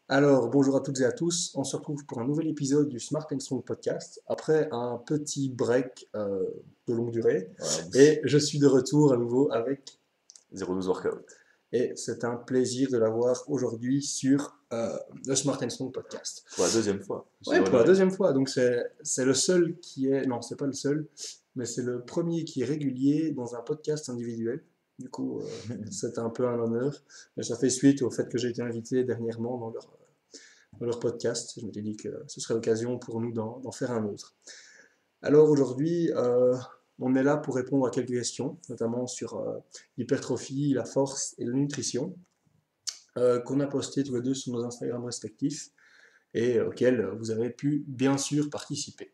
Alors, bonjour à toutes et à tous. On se retrouve pour un nouvel épisode du Smart and Strong Podcast après un petit break de longue durée. Voilà, Et je suis de retour à nouveau avec, 0-12 workout. et c'est un plaisir de l'avoir aujourd'hui sur le Smart and Strong Podcast. Pour la deuxième fois, Ouais, sur pour la le... deuxième fois. Donc, c'est le seul qui est. Non, c'est pas le seul, mais c'est le premier qui est régulier dans un podcast individuel. Du coup, c'est un peu un honneur. Mais ça fait suite au fait que j'ai été invité dernièrement dans leur podcast. Je m'étais dit que ce serait l'occasion pour nous d'en faire un autre. Alors aujourd'hui, on est là pour répondre à quelques questions, notamment sur l'hypertrophie, la force et la nutrition, qu'on a posté tous les deux sur nos Instagram respectifs et auxquels vous avez pu bien sûr participer.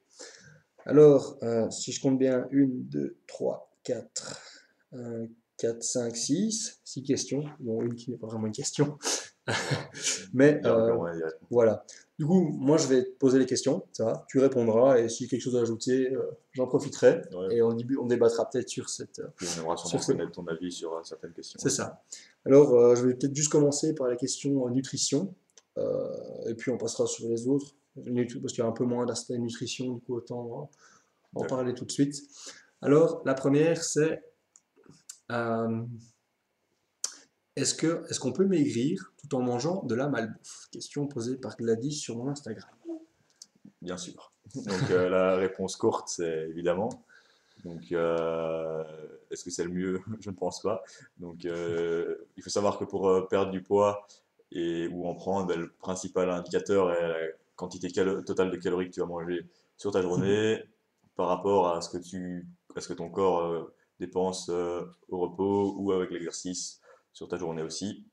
Alors, si je compte bien, 1, 2, 3, 4, 4, 5, 6 questions, dont une qui n'est pas vraiment une question. Mais Directement. voilà. Du coup, moi, je vais te poser les questions, ça va. Tu répondras et si quelque chose à ajouter, j'en profiterai Ouais. et on débattra peut-être sur Puis on aimera sûrement sur ces. connaître ton avis sur certaines questions. C'est ça. Alors, je vais peut-être juste commencer par la question nutrition et puis on passera sur les autres parce qu'il y a un peu moins d'aspect nutrition, du coup, autant en D'accord. parler tout de suite. Alors, la première, c'est euh, est-ce qu'on peut maigrir tout en mangeant de la malbouffe? Question posée par Gladys sur mon Instagram. Bien sûr. Donc la réponse courte, c'est évidemment. Donc est-ce que c'est le mieux? Je ne pense pas. Donc il faut savoir que pour perdre du poids ou en prendre, ben, le principal indicateur est la quantité totale de calories que tu vas manger sur ta journée par rapport à ce que ton corps dépense au repos ou avec l'exercice sur ta journée aussi.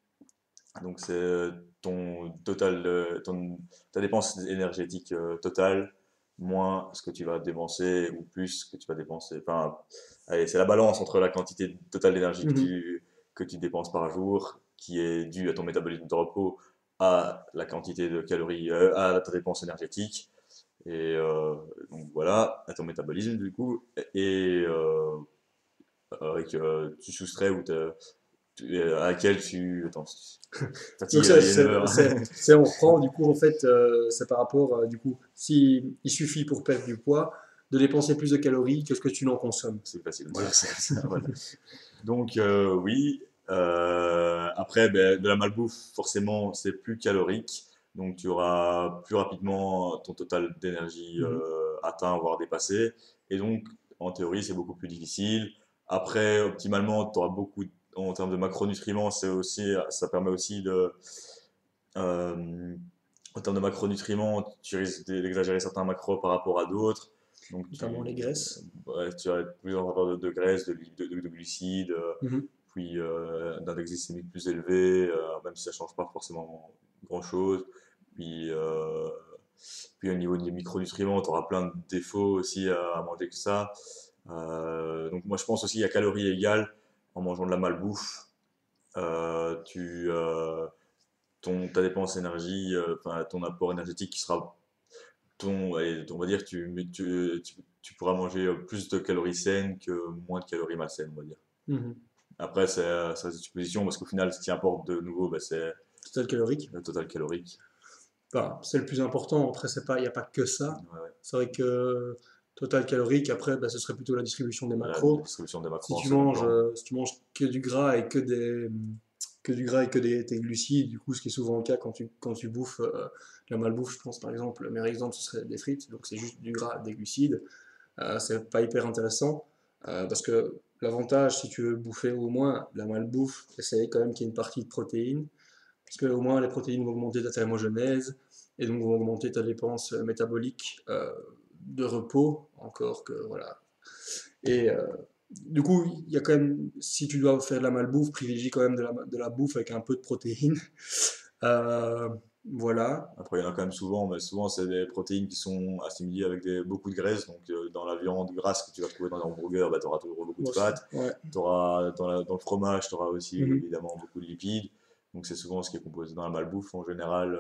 Donc c'est ton total, ta dépense énergétique totale moins ce que tu vas dépenser ou plus ce que tu vas dépenser. Enfin, allez, c'est la balance entre la quantité totale d'énergie Mhm. que tu dépenses par jour, qui est due à ton métabolisme de repos, à la quantité de calories, à ta dépense énergétique. Et donc voilà, à ton métabolisme du coup. Et avec, tu soustrais à laquelle tu. Attends, Donc fatigue aliéneur. on reprend, du coup, en fait, c'est par rapport, du coup, si il suffit pour perdre du poids de dépenser plus de calories que ce que tu n'en consommes. C'est facile de dire ça, voilà. Donc, oui. Après, ben, de la malbouffe, forcément, c'est plus calorique. Donc, tu auras plus rapidement ton total d'énergie Mhm. atteint, voire dépassé. Et donc, en théorie, c'est beaucoup plus difficile. Après, optimalement, tu auras beaucoup, en termes de macronutriments, ça permet aussi euh, en termes de macronutriments, tu risques d'exagérer certains macros par rapport à d'autres. Donc, Notamment les graisses. ouais, tu as plus en rapport de graisse, de glucides, Mhm. puis d'index glycémique plus élevé, même si ça change pas forcément grand-chose. Puis, euh, puis au niveau des micronutriments, tu auras plein de défauts aussi à manger que ça. Donc moi je pense aussi à calories égales en mangeant de la malbouffe. Euh, tu, euh, Ta dépense énergie, enfin ton apport énergétique qui sera allez, on va dire tu pourras manger plus de calories saines que moins de calories malsaines, on va dire. Mhm. Après, c'est une supposition parce qu'au final, ce qui importe de nouveau, bah, c'est Total calorique. le total calorique. Enfin, c'est le plus important. Après, il n'y a pas que ça. Ouais, ouais. C'est vrai que total calorique, après, bah, ce serait plutôt la distribution des La macros. distribution des macros Si en tu second manges, plan. si tu manges que du gras et tes glucides, du coup, ce qui est souvent le cas quand tu bouffes la malbouffe, je pense par exemple, le meilleur exemple, ce serait des frites, donc c'est juste du gras, des glucides. C'est pas hyper intéressant parce que l'avantage, si tu veux bouffer au moins la malbouffe, essayer quand même qu'il y ait une partie de protéines parce que au moins les protéines vont augmenter ta thermogenèse et donc vont augmenter ta dépense métabolique de repos, encore que voilà. Et du coup, il y a quand même, si tu dois faire de la malbouffe, privilégie quand même de la bouffe avec un peu de protéines. Euh, voilà. Après, il y en a quand même souvent, mais souvent, c'est des protéines qui sont assimilées avec beaucoup de graisse. Donc, dans la viande grasse que tu vas trouver dans un hamburger, bah, tu auras toujours beaucoup de Bon, fat. ouais. Dans le fromage, tu auras aussi Mhm. évidemment beaucoup de lipides. Donc, c'est souvent ce qui est composé dans la malbouffe en général.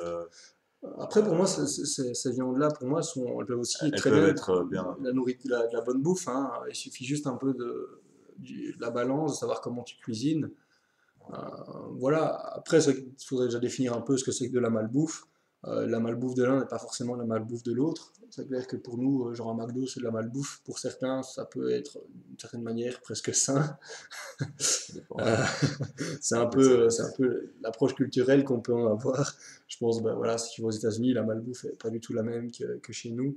Après, pour moi, Euh, ces viandes-là, pour moi, elles peuvent aussi Elles très peuvent bien être être bien. de la bonne bouffe, hein. Il suffit juste un peu de la balance, de savoir comment tu cuisines. Voilà, après, il faudrait déjà définir un peu ce que c'est que de la malbouffe. La malbouffe de l'un n'est pas forcément la malbouffe de l'autre. C'est clair que pour nous, genre un McDo, c'est de la malbouffe. Pour certains, ça peut être d'une certaine manière presque sain. Ça dépend. Euh, Écoute, c'est- c'est un peu l'approche culturelle qu'on peut en avoir. Je pense, ben voilà, si tu vas aux États-Unis, la malbouffe n'est pas du tout la même que chez nous.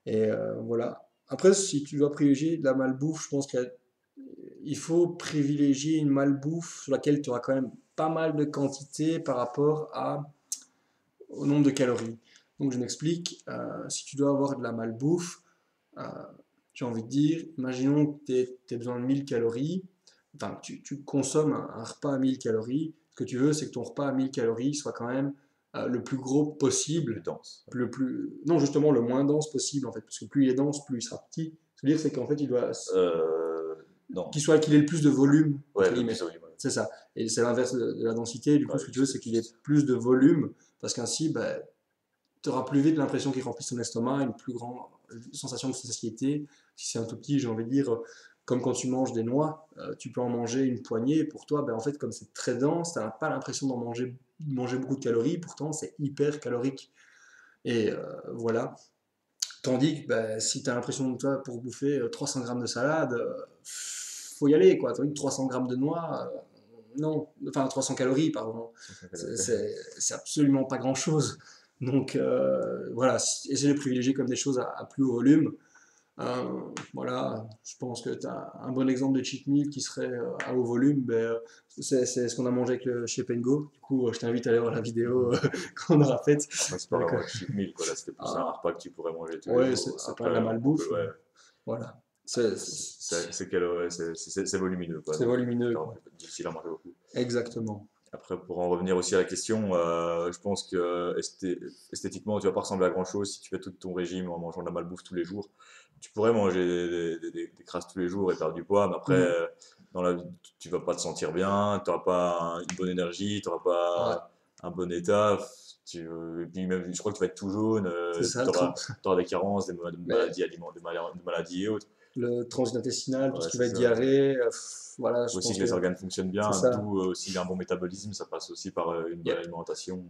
Et voilà. Après, si tu dois privilégier de la malbouffe, je pense qu'il faut privilégier une malbouffe sur laquelle tu auras quand même pas mal de quantité par rapport au nombre de calories. Donc je m'explique, si tu dois avoir de la malbouffe, euh, j'ai envie de dire, imaginons que tu aies besoin de 1000 calories, enfin tu consommes un repas à 1000 calories, ce que tu veux c'est que ton repas à 1000 calories soit quand même le plus gros le plus possible, dense. non justement le moins dense possible en fait, parce que plus il est dense, plus il sera petit. Ce que je veux dire c'est qu'en fait Euh, non. qu'il ait le plus de volume, Ouais, entre le plus guillemets. volume. Ouais. C'est ça. Et c'est l'inverse de la densité. Du coup, Ouais, ce que tu veux, juste, c'est qu'il ait juste. plus de volume, parce qu'ainsi, bah, tu auras plus vite l'impression qu'il remplisse ton estomac, une plus grande sensation de satiété. Si c'est un tout petit, j'ai envie de dire, comme quand tu manges des noix, tu peux en manger une poignée. Pour toi, ben, en fait, comme c'est très dense, tu n'as pas l'impression de manger beaucoup de calories. Pourtant, c'est hyper calorique. Et voilà. Tandis que ben, si tu as l'impression de toi, pour bouffer 300 grammes de salade, faut y aller. Quoi. Tandis que 300 grammes de noix, non. Enfin, 300 calories, pardon. C'est absolument pas grand-chose. Donc voilà, essayer de privilégier comme des choses à plus haut volume. Voilà, je pense que tu as un bon exemple de cheat meal qui serait à haut volume. Ben, c'est ce qu'on a mangé avec chez Pengo. Du coup, je t'invite à aller voir la vidéo qu'on aura faite. Après, c'est pas Donc, vraiment un cheat meal, quoi. Là, c'était plus un ah, repas que tu pourrais manger tous les ouais, jours. c'est pas de la Après, on peut, malbouffe, mais ouais, voilà. ouais, c'est volumineux, quoi. C'est Donc, volumineux, quoi. difficile à manger beaucoup. Exactement. Après, pour en revenir aussi à la question, je pense que esthétiquement, tu vas pas ressembler à grand-chose si tu fais tout ton régime en mangeant de la malbouffe tous les jours. Tu pourrais manger des crasses tous les jours et perdre du poids, mais après, Mhm. dans la vie, tu vas pas te sentir bien, tu n'auras pas une bonne énergie, tu n'auras Ouais, pas un bon état. Et puis même, je crois que tu vas être tout jaune, c'est ça tu le auras, truc. des carences, des Mais maladies alimentaires, de maladies et autres. le transit intestinal, tout ce Ouais, qui c'est va être ça. diarrhée, voilà, Faut je aussi pense que les que organes fonctionnent c'est bien, ça. d'où aussi un bon métabolisme, ça passe aussi par une bonne Yep. alimentation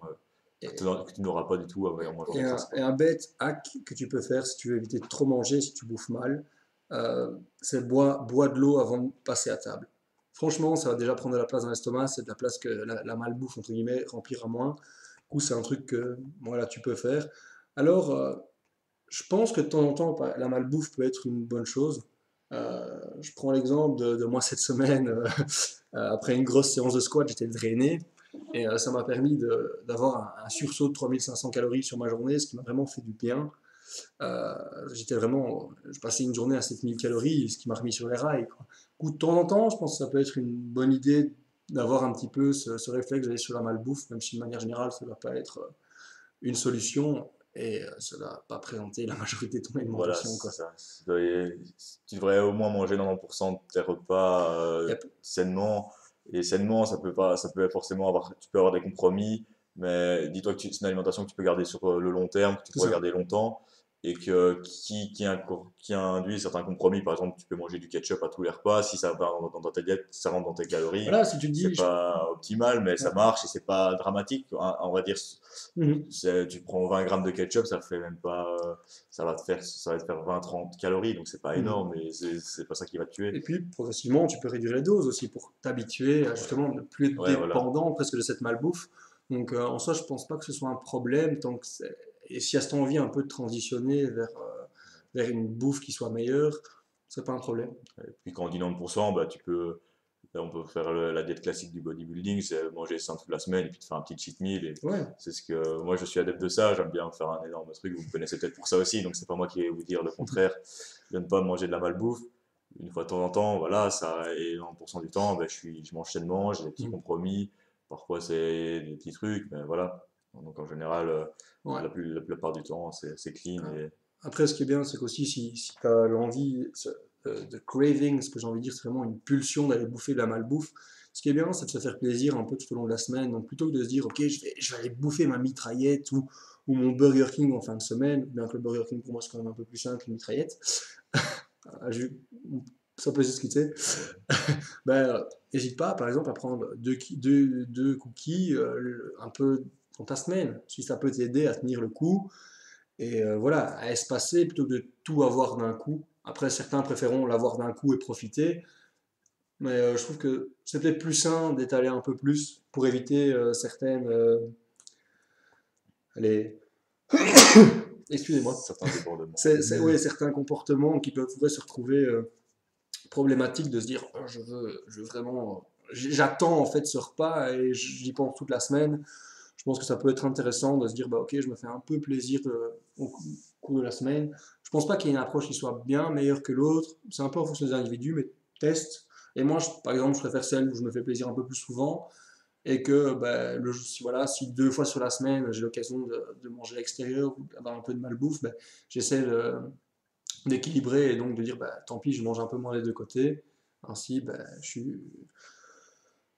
Et, que tu n'auras pas du tout en mangeant des crasses, et quoi. un bête hack que tu peux faire si tu veux éviter de trop manger, si tu bouffes mal, c'est bois de l'eau avant de passer à table. Franchement, ça va déjà prendre de la place dans l'estomac, c'est de la place que la malbouffe, entre guillemets, remplira moins. Du coup, c'est un truc que voilà, tu peux faire. Alors, je pense que de temps en temps, la malbouffe peut être une bonne chose. Je prends l'exemple de moi cette semaine, après une grosse séance de squat, j'étais drainé. Et ça m'a permis d'avoir un sursaut de 3500 calories sur ma journée, ce qui m'a vraiment fait du bien. Euh, je passais une journée à 7000 calories, ce qui m'a remis sur les rails. Quoi. Du coup, de temps en temps, je pense que ça peut être une bonne idée d'avoir un petit peu ce réflexe d'aller sur la malbouffe, même si de manière générale, ça ne va pas être une solution et ça ne va pas présenter la majorité de ton Voilà, alimentation. Quoi. c'est ça. Tu devrais au moins manger 90% de tes repas Yep. sainement. Et sainement, ça peut forcément avoir, tu peux avoir des compromis, mais dis-toi que c'est une alimentation que tu peux garder sur le long terme, que tu C'est pourrais ça. garder longtemps, et que qui induit certains compromis. Par exemple, tu peux manger du ketchup à tous les repas. Si ça va dans ta diète, ça rentre dans tes calories. Voilà, si tu te C'est dis. pas optimal, mais ça Ouais. marche et c'est pas dramatique. On va dire, Mhm. tu prends 20 grammes de ketchup, ça fait même pas. Ça va te faire 20-30 calories, donc c'est pas Mhm. énorme, mais c'est pas ça qui va te tuer. Et puis, progressivement, tu peux réduire les doses aussi pour t'habituer à Voilà. justement ne plus être Ouais, voilà. dépendant presque de cette malbouffe. Donc, en soi, je pense pas que ce soit un problème tant que et si tu as envie un peu de transitionner vers une bouffe qui soit meilleure, c'est pas un problème. Et puis quand on dit 90%, bah, on peut faire la diète classique du bodybuilding, c'est manger sain toute la semaine et puis te faire un petit cheat meal. Et Ouais. c'est ce que moi je suis adepte de ça, j'aime bien faire un énorme truc. Vous me connaissez peut-être pour ça aussi, donc c'est pas moi qui vais vous dire le contraire de ne pas manger de la malbouffe. Une fois de temps en temps, voilà, ça, et 90% du temps, bah, je mange sainement, j'ai des petits Mhm. compromis. Parfois c'est des petits trucs, mais voilà. Donc en général, Ouais. la plupart du temps, c'est clean et Après, ce qui est bien, c'est qu'aussi, si tu as l'envie de craving, ce que j'ai envie de dire, c'est vraiment une pulsion d'aller bouffer de la malbouffe. Ce qui est bien, c'est de se faire plaisir un peu tout au long de la semaine. Donc, plutôt que de se dire, OK, je vais aller bouffer ma mitraillette ou mon Burger King en fin de semaine, bien que le Burger King, pour moi, c'est quand même un peu plus simple qu'une mitraillette. ça peut se discuter. Ben, n'hésite pas, par exemple, à prendre deux cookies un peu dans ta semaine, si ça peut t'aider à tenir le coup et voilà, à espacer plutôt que de tout avoir d'un coup. Après, certains préféreront l'avoir d'un coup et profiter, mais je trouve que c'est peut-être plus sain d'étaler un peu plus pour éviter certaines. Allez, excusez-moi. Certains débordements. Ouais, certains comportements qui peuvent pourraient se retrouver problématiques de se dire oh, je veux vraiment. J'attends en fait ce repas et j'y pense toute la semaine. Je pense que ça peut être intéressant de se dire bah ok, je me fais un peu plaisir au cours de la semaine. Je pense pas qu'il y ait une approche qui soit bien meilleure que l'autre. C'est un peu en fonction des individus, mais teste. Et moi, par exemple, je préfère celle où je me fais plaisir un peu plus souvent et que bah, voilà, si 2 fois sur la semaine j'ai l'occasion de manger à l'extérieur ou d'avoir un peu de malbouffe, bah, j'essaie d'équilibrer et donc de dire bah, tant pis, je mange un peu moins des deux côtés. Ainsi, bah,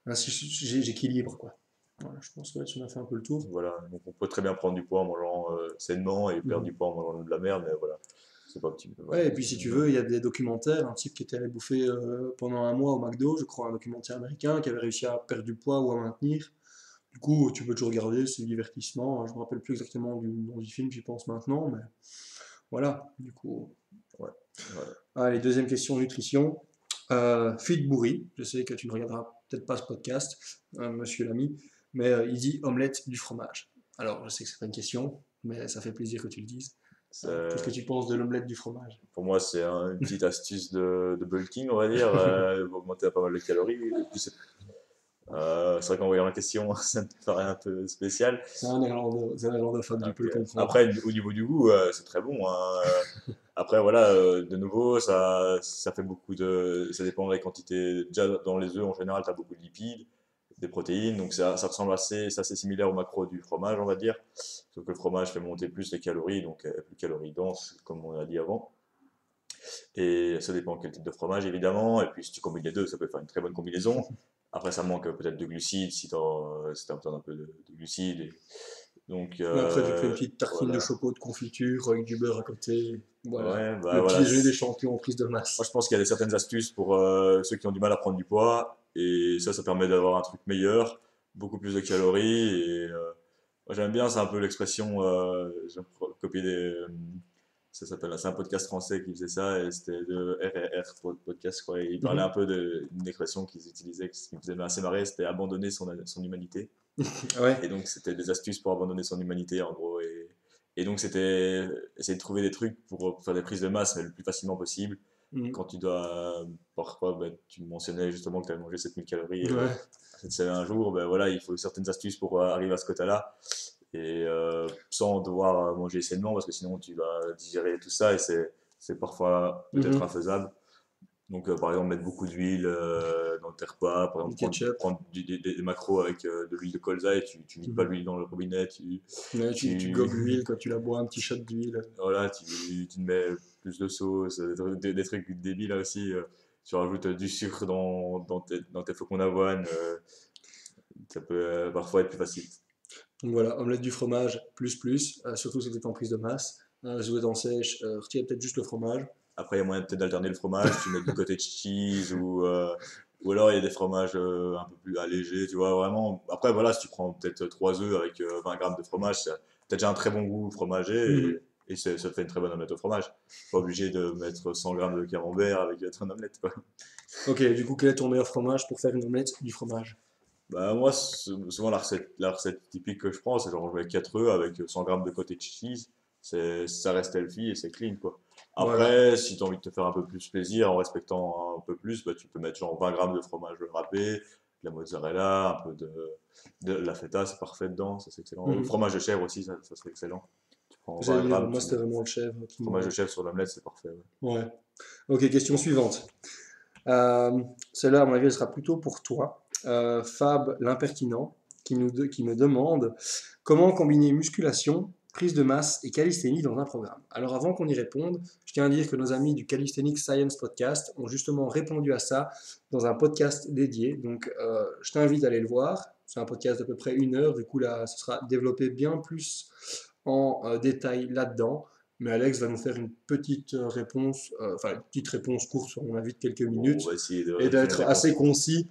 j'équilibre quoi. Voilà, je pense que là, tu m'as fait un peu le tour. Voilà, donc on peut très bien prendre du poids en mangeant sainement et perdre Mhm. du poids en mangeant de la merde, mais voilà, c'est pas optimal. Voilà. Ouais, et puis si tu veux, il y a des documentaires, un type qui était allé bouffer pendant un mois au McDo, je crois, un documentaire américain, qui avait réussi à perdre du poids ou à maintenir. Du coup, tu peux toujours regarder, c'est du divertissement. Je me rappelle plus exactement du nom du film, j'y pense maintenant, mais voilà. Du coup, Ouais, voilà. allez, deuxième question, nutrition. Fit Bourri, je sais que tu ne regarderas peut-être pas ce podcast, monsieur l'ami, mais il dit omelette du fromage. Alors, je sais que c'est pas une question, mais ça fait plaisir que tu le dises. Qu'est-ce que tu penses de l'omelette du fromage? Pour moi, c'est une petite astuce de bulking, on va dire, pour augmenter pas mal de calories. Et puis c'est vrai qu'en voyant la question, ça me paraît un peu spécial. C'est un néerlandophone, tu Donc, peux le comprendre. après, au niveau du goût, c'est très bon, hein. Après, voilà, de nouveau, ça fait beaucoup de. Ça dépend des quantités. Déjà, dans les œufs, en général, tu as beaucoup de lipides, des protéines, donc ça ressemble assez, c'est assez similaire au macro du fromage, on va dire. Sauf que le fromage fait monter plus les calories, donc plus calories denses, comme on a dit avant. Et ça dépend quel type de fromage, évidemment. Et puis, si tu combines les deux, ça peut faire une très bonne combinaison. Après, ça manque peut-être de glucides si tu as besoin d'un peu de glucides. Donc, Après, tu te fais une petite tartine de voilà. chocolat de confiture avec du beurre à côté. Voilà. Ouais, bah Le petit voilà. déjeuner des champions en prise de Moi, masse. je pense qu'il y a certaines astuces pour ceux qui ont du mal à prendre du poids. Et ça permet d'avoir un truc meilleur, beaucoup plus de calories. Et moi, j'aime bien, c'est un peu l'expression, j'ai copié c'est un podcast français qui faisait ça, et c'était de RRR podcast, quoi. Et il parlait un Mhm. peu d'une expression qu'ils utilisaient, qui me faisait assez marrer, c'était abandonner son humanité. Et Ouais. donc, c'était des astuces pour abandonner son humanité, en gros. Et donc, c'était essayer de trouver des trucs pour faire des prises de masse, mais le plus facilement possible. Mhm. Quand tu dois, parfois, ben, tu mentionnais justement que tu avais mangé 7000 calories Ouais. cette semaine un jour, ben voilà, il faut certaines astuces pour arriver à ce quota-là. Et sans devoir manger sainement, parce que sinon tu vas digérer tout ça, et c'est parfois peut-être Mhm. infaisable. Donc, par exemple, mettre beaucoup d'huile dans tes repas, par Du exemple, ketchup. prendre des macros avec de l'huile de colza, et tu vides pas Mhm. l'huile dans le robinet, Ouais, tu tu, gobes l'huile quand tu la bois, un petit shot d'huile. voilà, tu te mets plus de sauce, des trucs débiles là aussi. Tu rajoutes du sucre dans tes flocons d'avoine, ça peut parfois être plus facile. Donc voilà, omelette du fromage, plus, surtout si t'es en prise de masse. Si vous êtes en sèche, retirez peut-être juste le fromage. Après, il y a moyen peut-être d'alterner le fromage, tu mets du cottage cheese ou alors il y a des fromages un peu plus allégés, tu vois, vraiment. Après, voilà, si tu prends peut-être 3 œufs avec 20 grammes de fromage, t'as déjà un très bon goût fromagé Mhm. et ça te fait une très bonne omelette au fromage. Pas obligé de mettre 100 grammes de camembert avec ton omelette, quoi. Ok, du coup, quel est ton meilleur fromage pour faire une omelette du fromage? Bah, moi, souvent la recette typique que je prends, c'est genre je mets 4 œufs avec 100 grammes de cottage cheese. Ça reste healthy et c'est clean, quoi. Voilà. Après, si tu as envie de te faire un peu plus plaisir en respectant un peu plus, bah, tu peux mettre genre 20 grammes de fromage râpé, de la mozzarella, un peu de la feta, c'est parfait dedans, ça c'est excellent. Ou Mhm. fromage de chèvre aussi, ça serait excellent. Tu prends J'allais 20 dire, grammes, moi c'était vraiment le chèvre qui me. fromage de chèvre sur l'omelette, c'est parfait. Ouais. Ouais. Ok, question suivante. Celle-là, à mon avis, elle sera plutôt pour toi. Fab l'impertinent, qui me demande comment combiner musculation, prise de masse et calisthénie dans un programme. Alors avant qu'on y réponde, je tiens à dire que nos amis du Calisthenics Science Podcast ont justement répondu à ça dans un podcast dédié. Donc je t'invite à aller le voir. C'est un podcast d'à peu près 1 heure. Du coup, là, ce sera développé bien plus en détail là-dedans. Mais Alex va nous faire une petite réponse, enfin une petite réponse courte sur mon avis de quelques Bon, on minutes va essayer de et faire une d'être réponse assez courte. concis.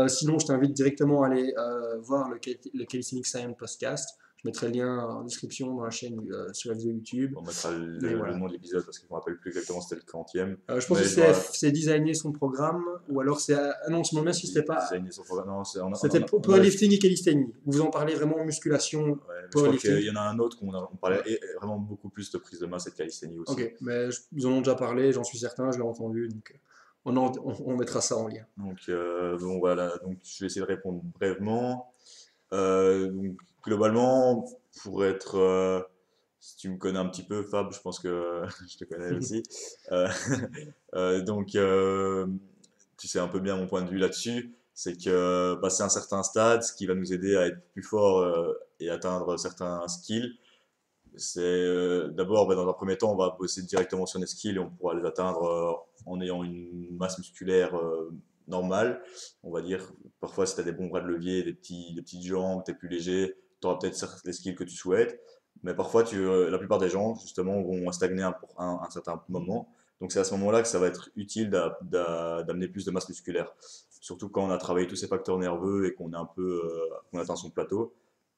Sinon, je t'invite directement à aller voir le Calisthenics Science Podcast. Je mettrai le lien en description dans la chaîne sur la vidéo YouTube. On mettra Et le voilà. nom de l'épisode parce que je ne me rappelle plus exactement c'était le quantième. Je pense que Mais je vois c'est designer son programme, ou alors c'est. Ah non, je me demande bien si c'était pas. designer son programme. Non, C'était on avait powerlifting et calisthenics. Vous en parlez vraiment musculation, ouais, mais je crois qu'il powerlifting. y en a un autre on parlait Ouais. vraiment beaucoup plus de prise de masse et de calisthénie aussi. Ok, mais ils en ont déjà parlé, j'en suis certain, je l'ai entendu, donc on mettra ça en lien. Donc, bon, voilà, donc je vais essayer de répondre brièvement. Donc, globalement, pour être, si tu me connais un petit peu, Fab, je pense que je te connais aussi. Euh, donc, tu sais un peu bien mon point de vue là-dessus. C'est que passer un certain stade, ce qui va nous aider à être plus fort et atteindre certains skills, c'est d'abord, dans un premier temps, on va bosser directement sur les skills et on pourra les atteindre en ayant une masse musculaire normale. On va dire, parfois, si tu as des bons bras de levier, des petites jambes, tu es plus léger, tu auras peut-être les skills que tu souhaites. Mais parfois, la plupart des gens, justement, vont stagner un certain moment. Donc, c'est à ce moment-là que ça va être utile d'amener plus de masse musculaire. Surtout quand on a travaillé tous ces facteurs nerveux et qu'on est un peu, qu'on atteint son plateau.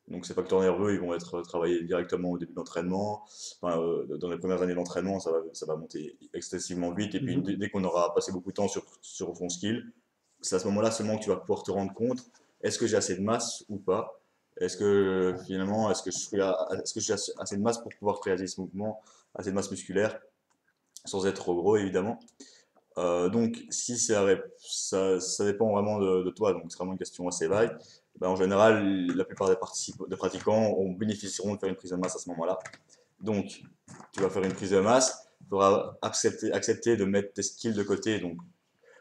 Donc ces facteurs nerveux, ils vont être travaillés directement au début de l'entraînement. Enfin, dans les premières années d'entraînement, ça va monter excessivement vite. Et puis Mhm. dès qu'on aura passé beaucoup de temps sur son skill, c'est à ce moment-là seulement que tu vas pouvoir te rendre compte, est-ce que j'ai assez de masse ou pas? Est-ce que finalement, est-ce que j'ai assez de masse pour pouvoir réaliser ce mouvement, assez de masse musculaire, sans être trop gros évidemment. Donc, si ça dépend vraiment de toi, donc c'est vraiment une question assez vague. Ben, en général, la plupart des pratiquants bénéficieront de faire une prise de masse à ce moment-là. Donc, tu vas faire une prise de masse, il faudra accepter de mettre tes skills de côté. Donc,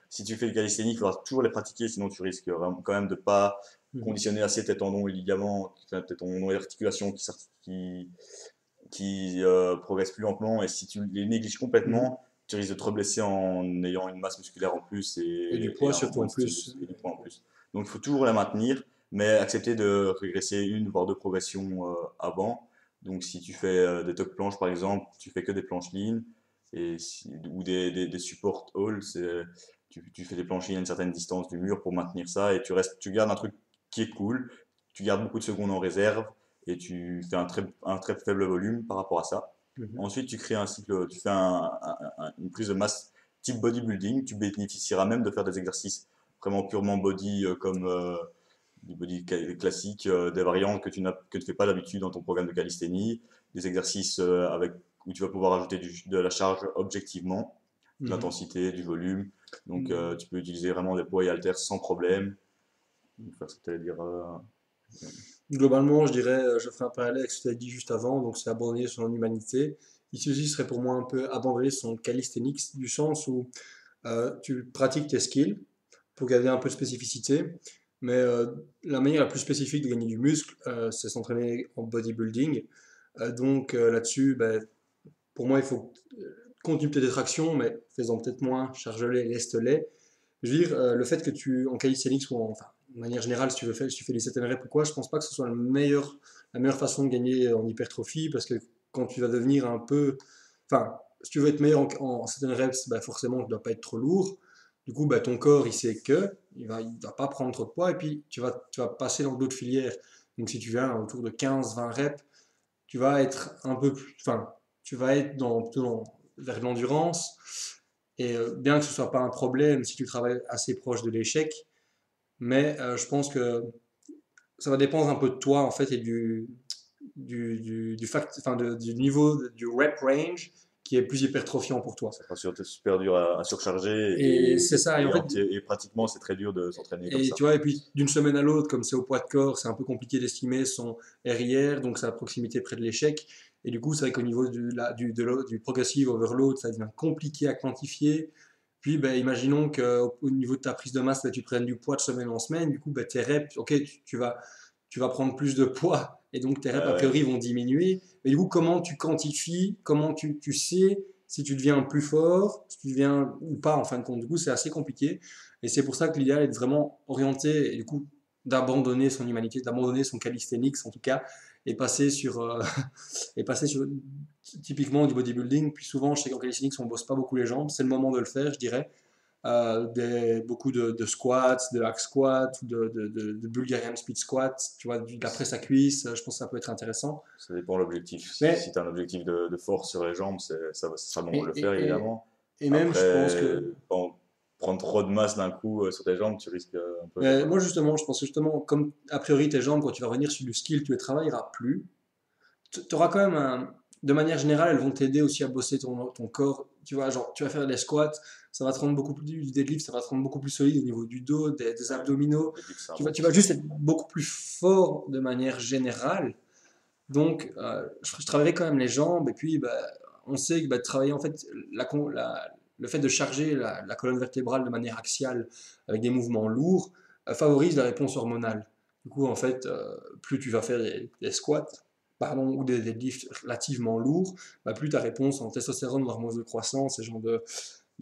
si tu fais du calisthénie, il faudra toujours les pratiquer, sinon tu risques vraiment, quand même de ne pas Mhm. conditionner assez tes tendons et ligaments, tes tendons et articulations qui progressent plus lentement. Et si tu les négliges Mhm. complètement, tu risques de te blesser en ayant une masse musculaire en plus Et du et poids un surtout en bon plus. stimulus et du poids en plus. Donc il faut toujours la maintenir, mais accepter de régresser une voire deux progressions avant. Donc si tu fais des tuck planches par exemple, tu fais que des planches lean ou des support hauls, tu fais des planches lean à une certaine distance du mur pour maintenir ça et tu gardes un truc qui est cool, tu gardes beaucoup de secondes en réserve et tu fais un très faible volume par rapport à ça. Mhm. Ensuite, tu crées un cycle, tu fais une prise de masse type bodybuilding. Tu bénéficieras même de faire des exercices vraiment purement body, comme du body classique, des variantes que tu fais pas d'habitude dans ton programme de calisthénie, des exercices où tu vas pouvoir ajouter de la charge objectivement, de Mhm. l'intensité, du volume. Donc, Mhm. tu peux utiliser vraiment des poids et haltères sans problème. Donc, ça, c'est-à-dire, Globalement, je dirais, je ferai un parallèle avec ce que tu as dit juste avant, donc c'est abandonner son humanité. Ici aussi serait pour moi un peu abandonner son calisthenics, du sens où tu pratiques tes skills pour garder un peu de spécificité, mais la manière la plus spécifique de gagner du muscle, c'est s'entraîner en bodybuilding. Donc là-dessus, ben, pour moi, il faut continue tes détractions, mais fais-en peut-être moins, charge-les, laisse-les. Je veux dire, le fait que tu, en calisthenics ou enfin, de manière générale, si tu fais les 7 reps ou quoi, je pense pas que ce soit la meilleure façon de gagner en hypertrophie, parce que quand tu vas devenir un peu, enfin, si tu veux être meilleur en 7 reps, bah forcément, tu ne dois pas être trop lourd. Du coup, bah, ton corps, il sait que il va pas prendre trop de poids, et puis tu vas passer dans d'autres filières. Donc, si tu viens autour de 15-20 reps, tu vas être un peu plus, enfin, tu vas être vers l'endurance. Et bien que ce soit pas un problème si tu travailles assez proche de l'échec, mais je pense que ça va dépendre un peu de toi en fait et du niveau du rep range qui est plus hypertrophiant pour toi. ça sera super dur à surcharger Et c'est ça. Et en fait, et pratiquement c'est très dur de s'entraîner comme et ça. tu vois, et puis d'une semaine à l'autre, comme c'est au poids de corps, c'est un peu compliqué d'estimer son RIR, donc c'est à proximité près de l'échec. Et du coup, c'est vrai qu'au niveau du progressive overload, ça devient compliqué à quantifier. Puis, ben, imaginons qu'au niveau de ta prise de masse, ben, tu prennes du poids de semaine en semaine. Du coup, ben, tes reps, ok, tu vas prendre plus de poids et donc tes reps, a Ouais, priori, vont diminuer. Mais du coup, comment tu quantifies, comment tu sais si tu deviens plus fort, si tu deviens ou pas en fin de compte. Du coup, c'est assez compliqué. Et c'est pour ça que l'idéal est de vraiment orienter et du coup d'abandonner son humanité, d'abandonner son calisthenics en tout cas, et passer sur, et passer sur typiquement du bodybuilding. Puis souvent, je sais qu'en calisthenics, on bosse pas beaucoup les jambes. C'est le moment de le faire, je dirais. Beaucoup de squats, de hack squat, de Bulgarian split squat, tu vois, de la presse à cuisse, je pense que ça peut être intéressant. Ça dépend de l'objectif. Mais, Si tu as un objectif de force sur les jambes, ça sera bon de et, le faire, et, et, évidemment. et même, je pense Après, que prendre trop de masse d'un coup sur tes jambes, tu risques un peu mais moi d'avoir. justement, je pense que justement, comme a priori tes jambes, quand tu vas revenir sur du skill, tu les travailleras plus. Tu auras quand même de manière générale, elles vont t'aider aussi à bosser ton corps. Tu vois, genre, tu vas faire des squats, ça va te rendre beaucoup plus, du deadlift, ça va te rendre beaucoup plus solide au niveau du dos, des Ouais, abdominaux. le deadlift, c'est Tu important vas aussi. juste être beaucoup plus fort de manière générale. Donc, je travaillerai quand même les jambes. Et puis, bah, on sait que bah, de travailler, en fait, le fait de charger la colonne vertébrale de manière axiale avec des mouvements lourds favorise la réponse hormonale. Du coup, en fait, plus tu vas faire des squats, pardon, ou des lifts relativement lourds, bah, plus ta réponse en testostérone, en hormones de croissance, ce genre de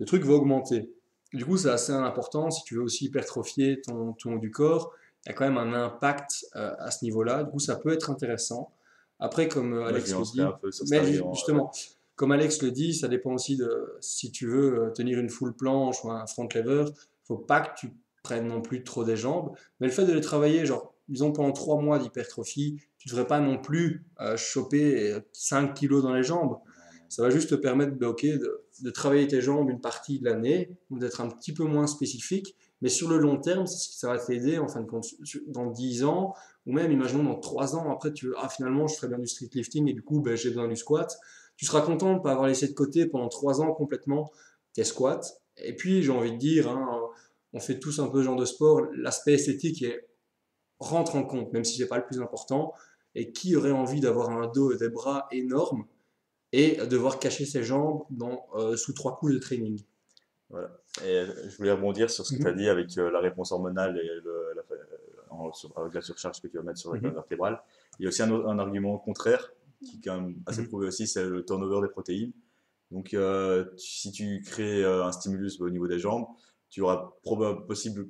trucs va augmenter. Du coup, c'est assez important si tu veux aussi hypertrophier ton haut du corps. Il y a quand même un impact à ce niveau-là. Du coup, ça peut être intéressant. Après, comme Moi, je Alex le nuancerais un dit, peu sur cet mais argument. Ouais. justement, comme Alex le dit, ça dépend aussi de si tu veux tenir une full planche ou un front lever. Faut pas que tu prennes non plus trop des jambes. Mais le fait de les travailler, genre, disons pendant 3 mois d'hypertrophie, tu devrais pas non plus choper 5 kilos dans les jambes. Ça va juste te permettre de travailler tes jambes une partie de l'année, d'être un petit peu moins spécifique. Mais sur le long terme, ça va t'aider en fin de compte dans 10 ans, ou même imaginons dans 3 ans, après tu veux, ah finalement je ferais bien du street lifting et du coup ben, j'ai besoin du squat. Tu seras content de ne pas avoir laissé de côté pendant 3 ans complètement tes squats. Et puis j'ai envie de dire, hein, on fait tous un peu ce genre de sport, l'aspect esthétique rentre en compte, même si c'est pas le plus important. Et qui aurait envie d'avoir un dos et des bras énormes et devoir cacher ses jambes sous 3 coups de training. Voilà. Et je voulais rebondir sur ce que tu as Mhm, dit avec la réponse hormonale et avec la surcharge que tu vas mettre sur la colonne mhm, vertébrale. Il y a aussi un argument contraire qui est quand même assez mhm. prouvé aussi, c'est le turnover des protéines. Donc, si tu crées un stimulus au niveau des jambes, tu auras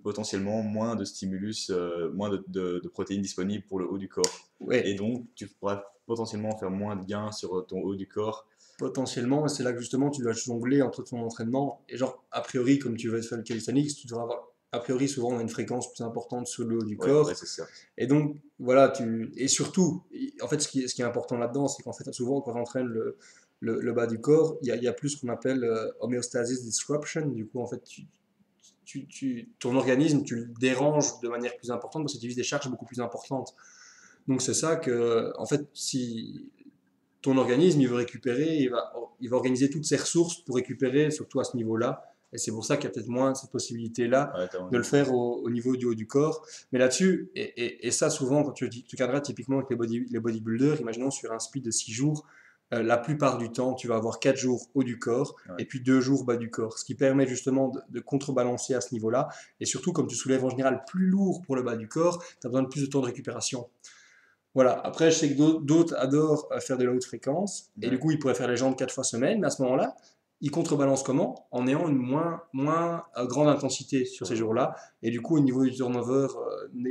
potentiellement moins de stimulus, moins de protéines disponibles pour le haut du corps. Et Ouais, donc, tu pourras potentiellement faire moins de gains sur ton haut du corps. potentiellement, c'est là que justement tu dois jongler entre ton entraînement. Et genre, a priori, comme tu veux faire le calisthenics, tu devras avoir, a priori, souvent on a une fréquence plus importante sur le haut du Ouais, ouais, corps. c'est ça. Et donc, voilà, et surtout, en fait, ce qui est important là-dedans, c'est qu'en fait, souvent, quand on entraîne le bas du corps, il y a plus ce qu'on appelle homeostasis disruption. Du coup, en fait, ton organisme, tu le déranges de manière plus importante parce que tu utilises des charges beaucoup plus importantes. Donc, c'est ça que, en fait, si ton organisme, il veut récupérer, il va organiser toutes ses ressources pour récupérer, surtout à ce niveau-là. Et c'est pour ça qu'il y a peut-être moins cette possibilité-là Ouais, t'as de le raison. faire au niveau du haut du corps. Mais là-dessus, et ça souvent, quand tu regarderas typiquement avec les bodybuilders, imaginons sur un split de 6 jours, la plupart du temps, tu vas avoir 4 jours haut du corps Ouais. et puis 2 jours bas du corps, ce qui permet justement de contrebalancer à ce niveau-là. Et surtout, comme tu soulèves en général plus lourd pour le bas du corps, tu as besoin de plus de temps de récupération. Voilà. Après, je sais que d'autres adorent faire de la haute fréquence. Et du Ouais. coup, ils pourraient faire les jambes 4 fois semaine. Mais à ce moment-là, ils contrebalancent comment? En ayant une moins grande intensité sur Sur ces le- jours-là. Et du coup, au niveau du turnover,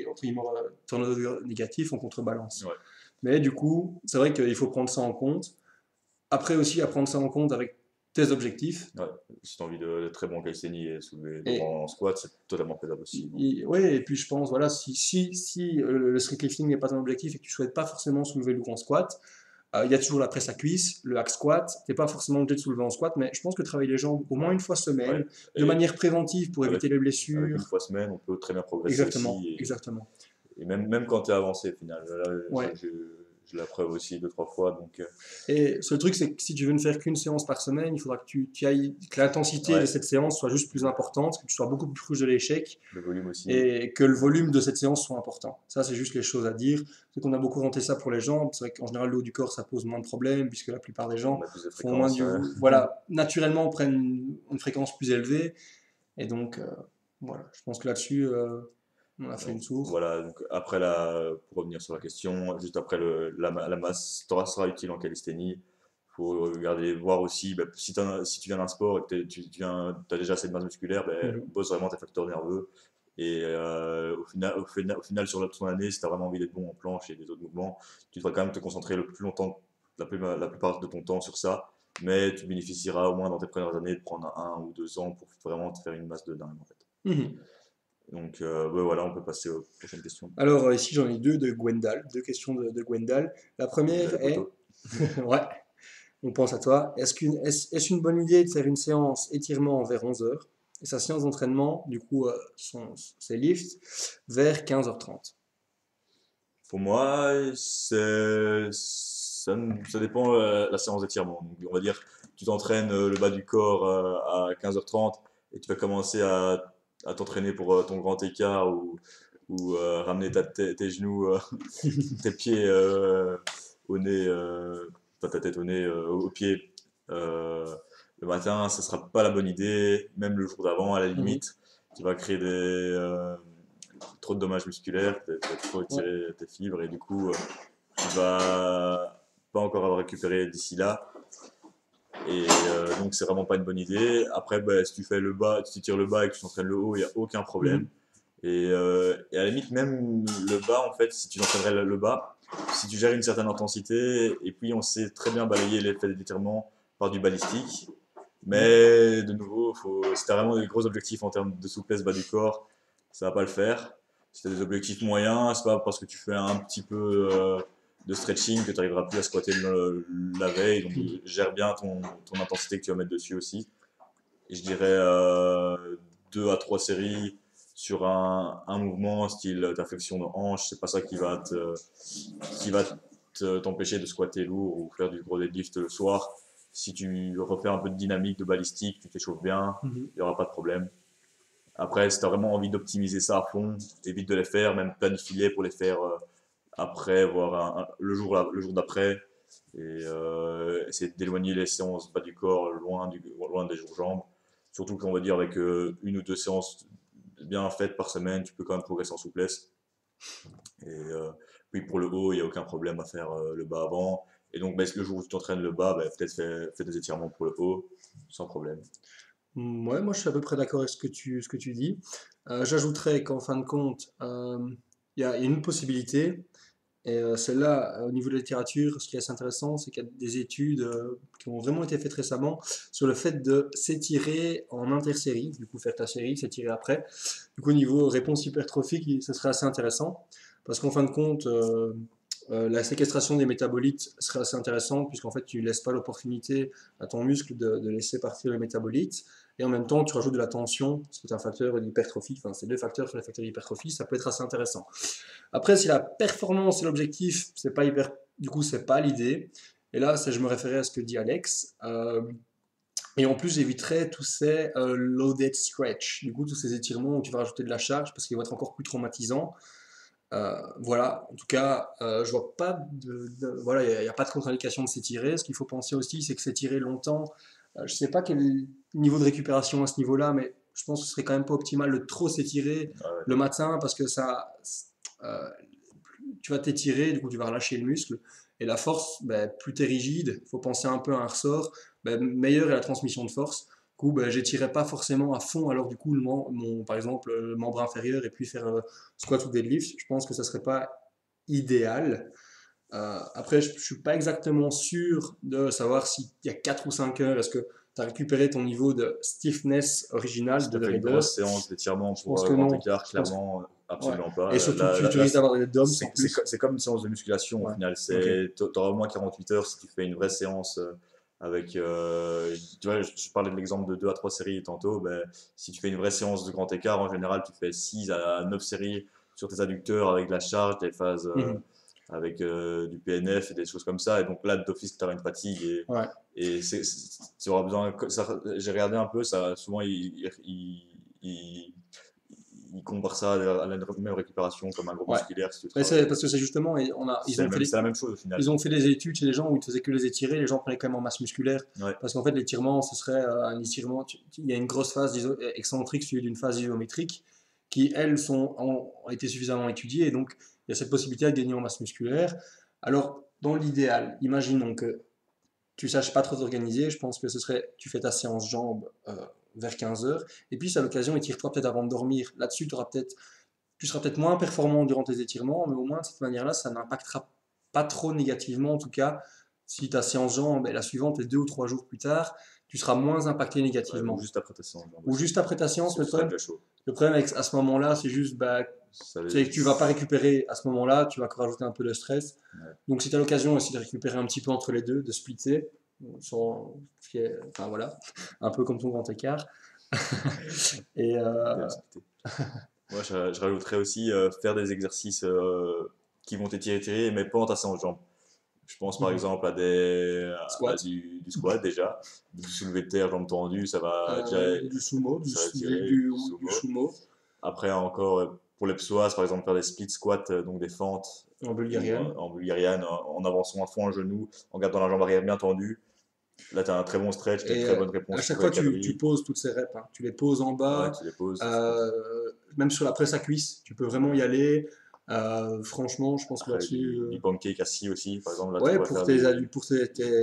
entre guillemets, turnover négatif, on contrebalance. Ouais. Mais du coup, c'est vrai qu'il faut prendre ça en compte. Après aussi, à prendre ça en compte avec tes objectifs. Ouais. Si tu as envie de très bon calisthénie et soulever lourd Et, en squat, c'est totalement faisable aussi. Donc, ouais, et puis je pense, voilà, si le street lifting n'est pas ton objectif et que tu ne souhaites pas forcément soulever le grand squat, il y a toujours la presse à cuisse, le hack squat. Tu n'es pas forcément obligé de soulever en squat, mais je pense que travailler les jambes au moins une fois ouais. semaine, de Et manière préventive pour avec, éviter les avec une blessures. fois semaine, on peut très bien progresser Exactement, aussi. exactement. Et même quand tu es avancé, au final. Là, Ouais. j'ai la preuve aussi 2, 3 fois. Donc, Et ce truc, c'est que si tu veux ne faire qu'une séance par semaine, il faudra que tu ailles, que l'intensité de ouais, cette séance soit juste plus importante, que tu sois beaucoup plus proche de l'échec le volume aussi. et que le volume de cette séance soit important. Ça, c'est juste les choses à dire. C'est qu'on a beaucoup vanté ça pour les jambes. C'est vrai qu'en général, le haut du corps, ça pose moins de problèmes puisque la plupart des gens On a plus de font moins fréquences. du. Voilà, naturellement, prennent une fréquence plus élevée. Et donc, voilà, je pense que là-dessus, on a fait Donc, une tour. voilà, donc après pour revenir sur la question, juste après la masse sera utile en calisthénie. Il faut regarder, voir aussi, bah, si tu viens d'un sport et que tu as déjà assez de masse musculaire, bah, Mhm. bosse vraiment tes facteurs nerveux. Et au final, sur ton année, si tu as vraiment envie d'être bon en planche et des autres mouvements, tu devras quand même te concentrer le plus longtemps, la plupart de ton temps sur ça. Mais tu bénéficieras au moins dans tes premières années de prendre 1 ou 2 ans pour vraiment te faire une masse de dingue en fait. Mhm. Donc ouais, voilà, on peut passer aux prochaines questions. Alors ici j'en ai deux de Gwendal, deux questions de Gwendal. La première Le est, poteau. ouais, on pense à toi, est-ce une bonne idée de faire une séance étirement vers 11 heures et sa séance d'entraînement, du coup ses lifts, vers 15h30? Pour moi, ça dépend la séance d'étirement. Donc, on va dire, tu t'entraînes le bas du corps à 15h30 et tu vas commencer à t'entraîner pour ton grand écart ou ramener tes genoux, tes pieds au nez, pas ta tête au nez, au pied euh, le matin, ça sera pas la bonne idée. Même le jour d'avant, à la Mhm. limite, tu vas créer trop de dommages musculaires, tu vas trop Ouais. étirer tes fibres et du coup, tu vas pas encore avoir récupéré d'ici là. Et donc, c'est vraiment pas une bonne idée. Après, bah, si tu fais le bas, si tu tires le bas et que tu t'entraînes le haut, il n'y a aucun problème. Mhm. Et à la limite, même le bas, en fait, si tu t'entraînerais le bas, si tu gères une certaine intensité, et puis on sait très bien balayer l'effet d'étirement par du balistique. Ouais. Mais de nouveau, si tu as vraiment des gros objectifs en termes de souplesse bas du corps, ça va pas le faire. Si tu as des objectifs moyens, c'est pas parce que tu fais un petit peu de stretching que tu n'arriveras plus à squatter la veille. Donc Mhm. gère bien ton intensité que tu vas mettre dessus aussi. Et je dirais 2 à 3 séries sur un mouvement, style ta flexion de hanche. C'est pas ça qui va t'empêcher de squatter lourd ou faire du gros deadlift le soir. Si tu refais un peu de dynamique, de balistique, tu t'échauffes bien, Mhm. il n'y aura pas de problème. Après, si tu as vraiment envie d'optimiser ça à fond, évite de les faire, même planifier pour les faire après, voire le jour d'après. Et essayer d'éloigner les séances bas du corps loin des jours jambes. Surtout qu'on va dire avec 1 ou 2 séances bien faites par semaine, tu peux quand même progresser en souplesse. Et puis pour le haut, il n'y a aucun problème à faire le bas avant. Et donc le jour où tu t'entraînes le bas, bah, peut-être fais des étirements pour le haut, sans problème. Ouais, moi je suis à peu près d'accord avec ce que tu dis. J'ajouterais qu'en fin de compte, il y a une possibilité. Et celle-là, au niveau de la littérature, ce qui est assez intéressant, c'est qu'il y a des études qui ont vraiment été faites récemment sur le fait de s'étirer en intersérie, du coup faire ta série, s'étirer après. Du coup, au niveau réponse hypertrophique, ça serait assez intéressant, parce qu'en fin de compte, la séquestration des métabolites serait assez intéressante, puisqu'en fait, tu ne laisses pas l'opportunité à ton muscle de laisser partir les métabolites, et en même temps, tu rajoutes de la tension, ce qui est un facteur d'hypertrophie, enfin, c'est deux facteurs sur les facteurs d'hypertrophie, ça peut être assez intéressant. Après, si la performance est l'objectif, c'est pas hyper, du coup, c'est pas l'idée. Et là, je me référais à ce que dit Alex. Et en plus, j'éviterais tous ces loaded stretch, du coup, tous ces étirements où tu vas rajouter de la charge parce qu'ils vont être encore plus traumatisants. Voilà, en tout cas, je vois pas voilà, il n'y a pas de contre-indication de s'étirer. Ce qu'il faut penser aussi, c'est que s'étirer longtemps, je sais pas quel niveau de récupération à ce niveau-là, mais je pense que ce serait quand même pas optimal de trop s'étirer Ouais. le matin parce que euh, tu vas t'étirer, du coup tu vas relâcher le muscle. Et la force, ben, plus tu es rigide, il faut penser un peu à un ressort, ben, meilleure est la transmission de force. Du coup, ben, j'étirais pas forcément à fond, alors du coup, par exemple, le membre inférieur et puis faire squat ou deadlift, je pense que ça serait pas idéal. Après, je suis pas exactement sûr de savoir s'il y a 4 ou 5 heures, est-ce que tu as récupéré ton niveau de stiffness original Si tu de as fait l'heure et une d'heure. grosse séance d'étirement Je pour pense que grand non. écart, Je pense que, clairement, ouais. absolument pas. Et surtout que tu risques d'avoir des DOMS en plus. C'est comme une séance de musculation au Ouais, final. ok. Tu auras au moins 48 heures si tu fais une vraie séance avec. Tu vois, je parlais de l'exemple de 2 à 3 séries tantôt. Ben, si tu fais une vraie séance de grand écart, en général, tu fais 6 à 9 séries sur tes adducteurs avec de la charge, des phases Mhm. avec du PNF et des choses comme ça. Et donc là, d'office, tu auras une fatigue Ouais. et tu auras besoin. J'ai regardé un peu, ça, souvent, ils comparent ça à la même récupération comme un gros Ouais. musculaire si tu Mais travailles. parce que c'est justement, C'est la même chose au final. ils ont fait des études chez les gens où ils faisaient que les étirer, les gens prenaient quand même en masse musculaire. Ouais. Parce qu'en fait, l'étirement, ce serait un étirement. Il y a une grosse phase excentrique suivie d'une phase isométrique qui, elles, ont été suffisamment étudiées. Et donc, il y a cette possibilité de gagner en masse musculaire. Alors, dans l'idéal, imaginons que tu saches pas trop t'organiser. Je pense que ce serait, tu fais ta séance jambes vers 15 heures. Et puis, c'est à l'occasion, étire-toi peut-être avant de dormir. Là-dessus, tu seras peut-être moins performant durant tes étirements, mais au moins, de cette manière-là, ça n'impactera pas trop négativement. En tout cas, si ta séance jambes, la suivante est 2 ou 3 jours plus tard, tu seras moins impacté Ouais, ou négativement. juste après ta séance. Ou juste après ta séance, mais Tu seras déjà chaud. le problème avec, à ce moment-là, c'est juste Ça, c'est que tu vas pas récupérer à ce moment-là, tu vas rajouter un peu de stress. ouais. Donc, si tu as l'occasion aussi de récupérer un petit peu entre les deux, de splitter, enfin voilà, un peu comme ton grand écart. Et Bien expliqué. Moi, je rajouterais aussi faire des exercices qui vont t'étirer, mais pas en ta séance jambes. Je pense par exemple à squat, du squat déjà, du soulevé de terre, jambes tendues, ça va déjà du sumo, ça va tirer, du sumo. sumo Après encore, pour les psoas, par exemple, faire des split squats, donc des fentes en bulgarienne. en bulgarienne, en avançant à fond un genou, en gardant la jambe arrière bien tendue. Là, tu as un très bon stretch, tu as une Et très bonne à réponse chaque pour les fois, tu quadrilles. poses toutes ces reps, hein. Tu les poses en Ouais, bas, tu les poses. même sur la presse à cuisse, tu peux vraiment y aller. Franchement, je pense que Après, là-dessus, du pancake assis aussi, par exemple, là, tu ouais, pourrais pour faire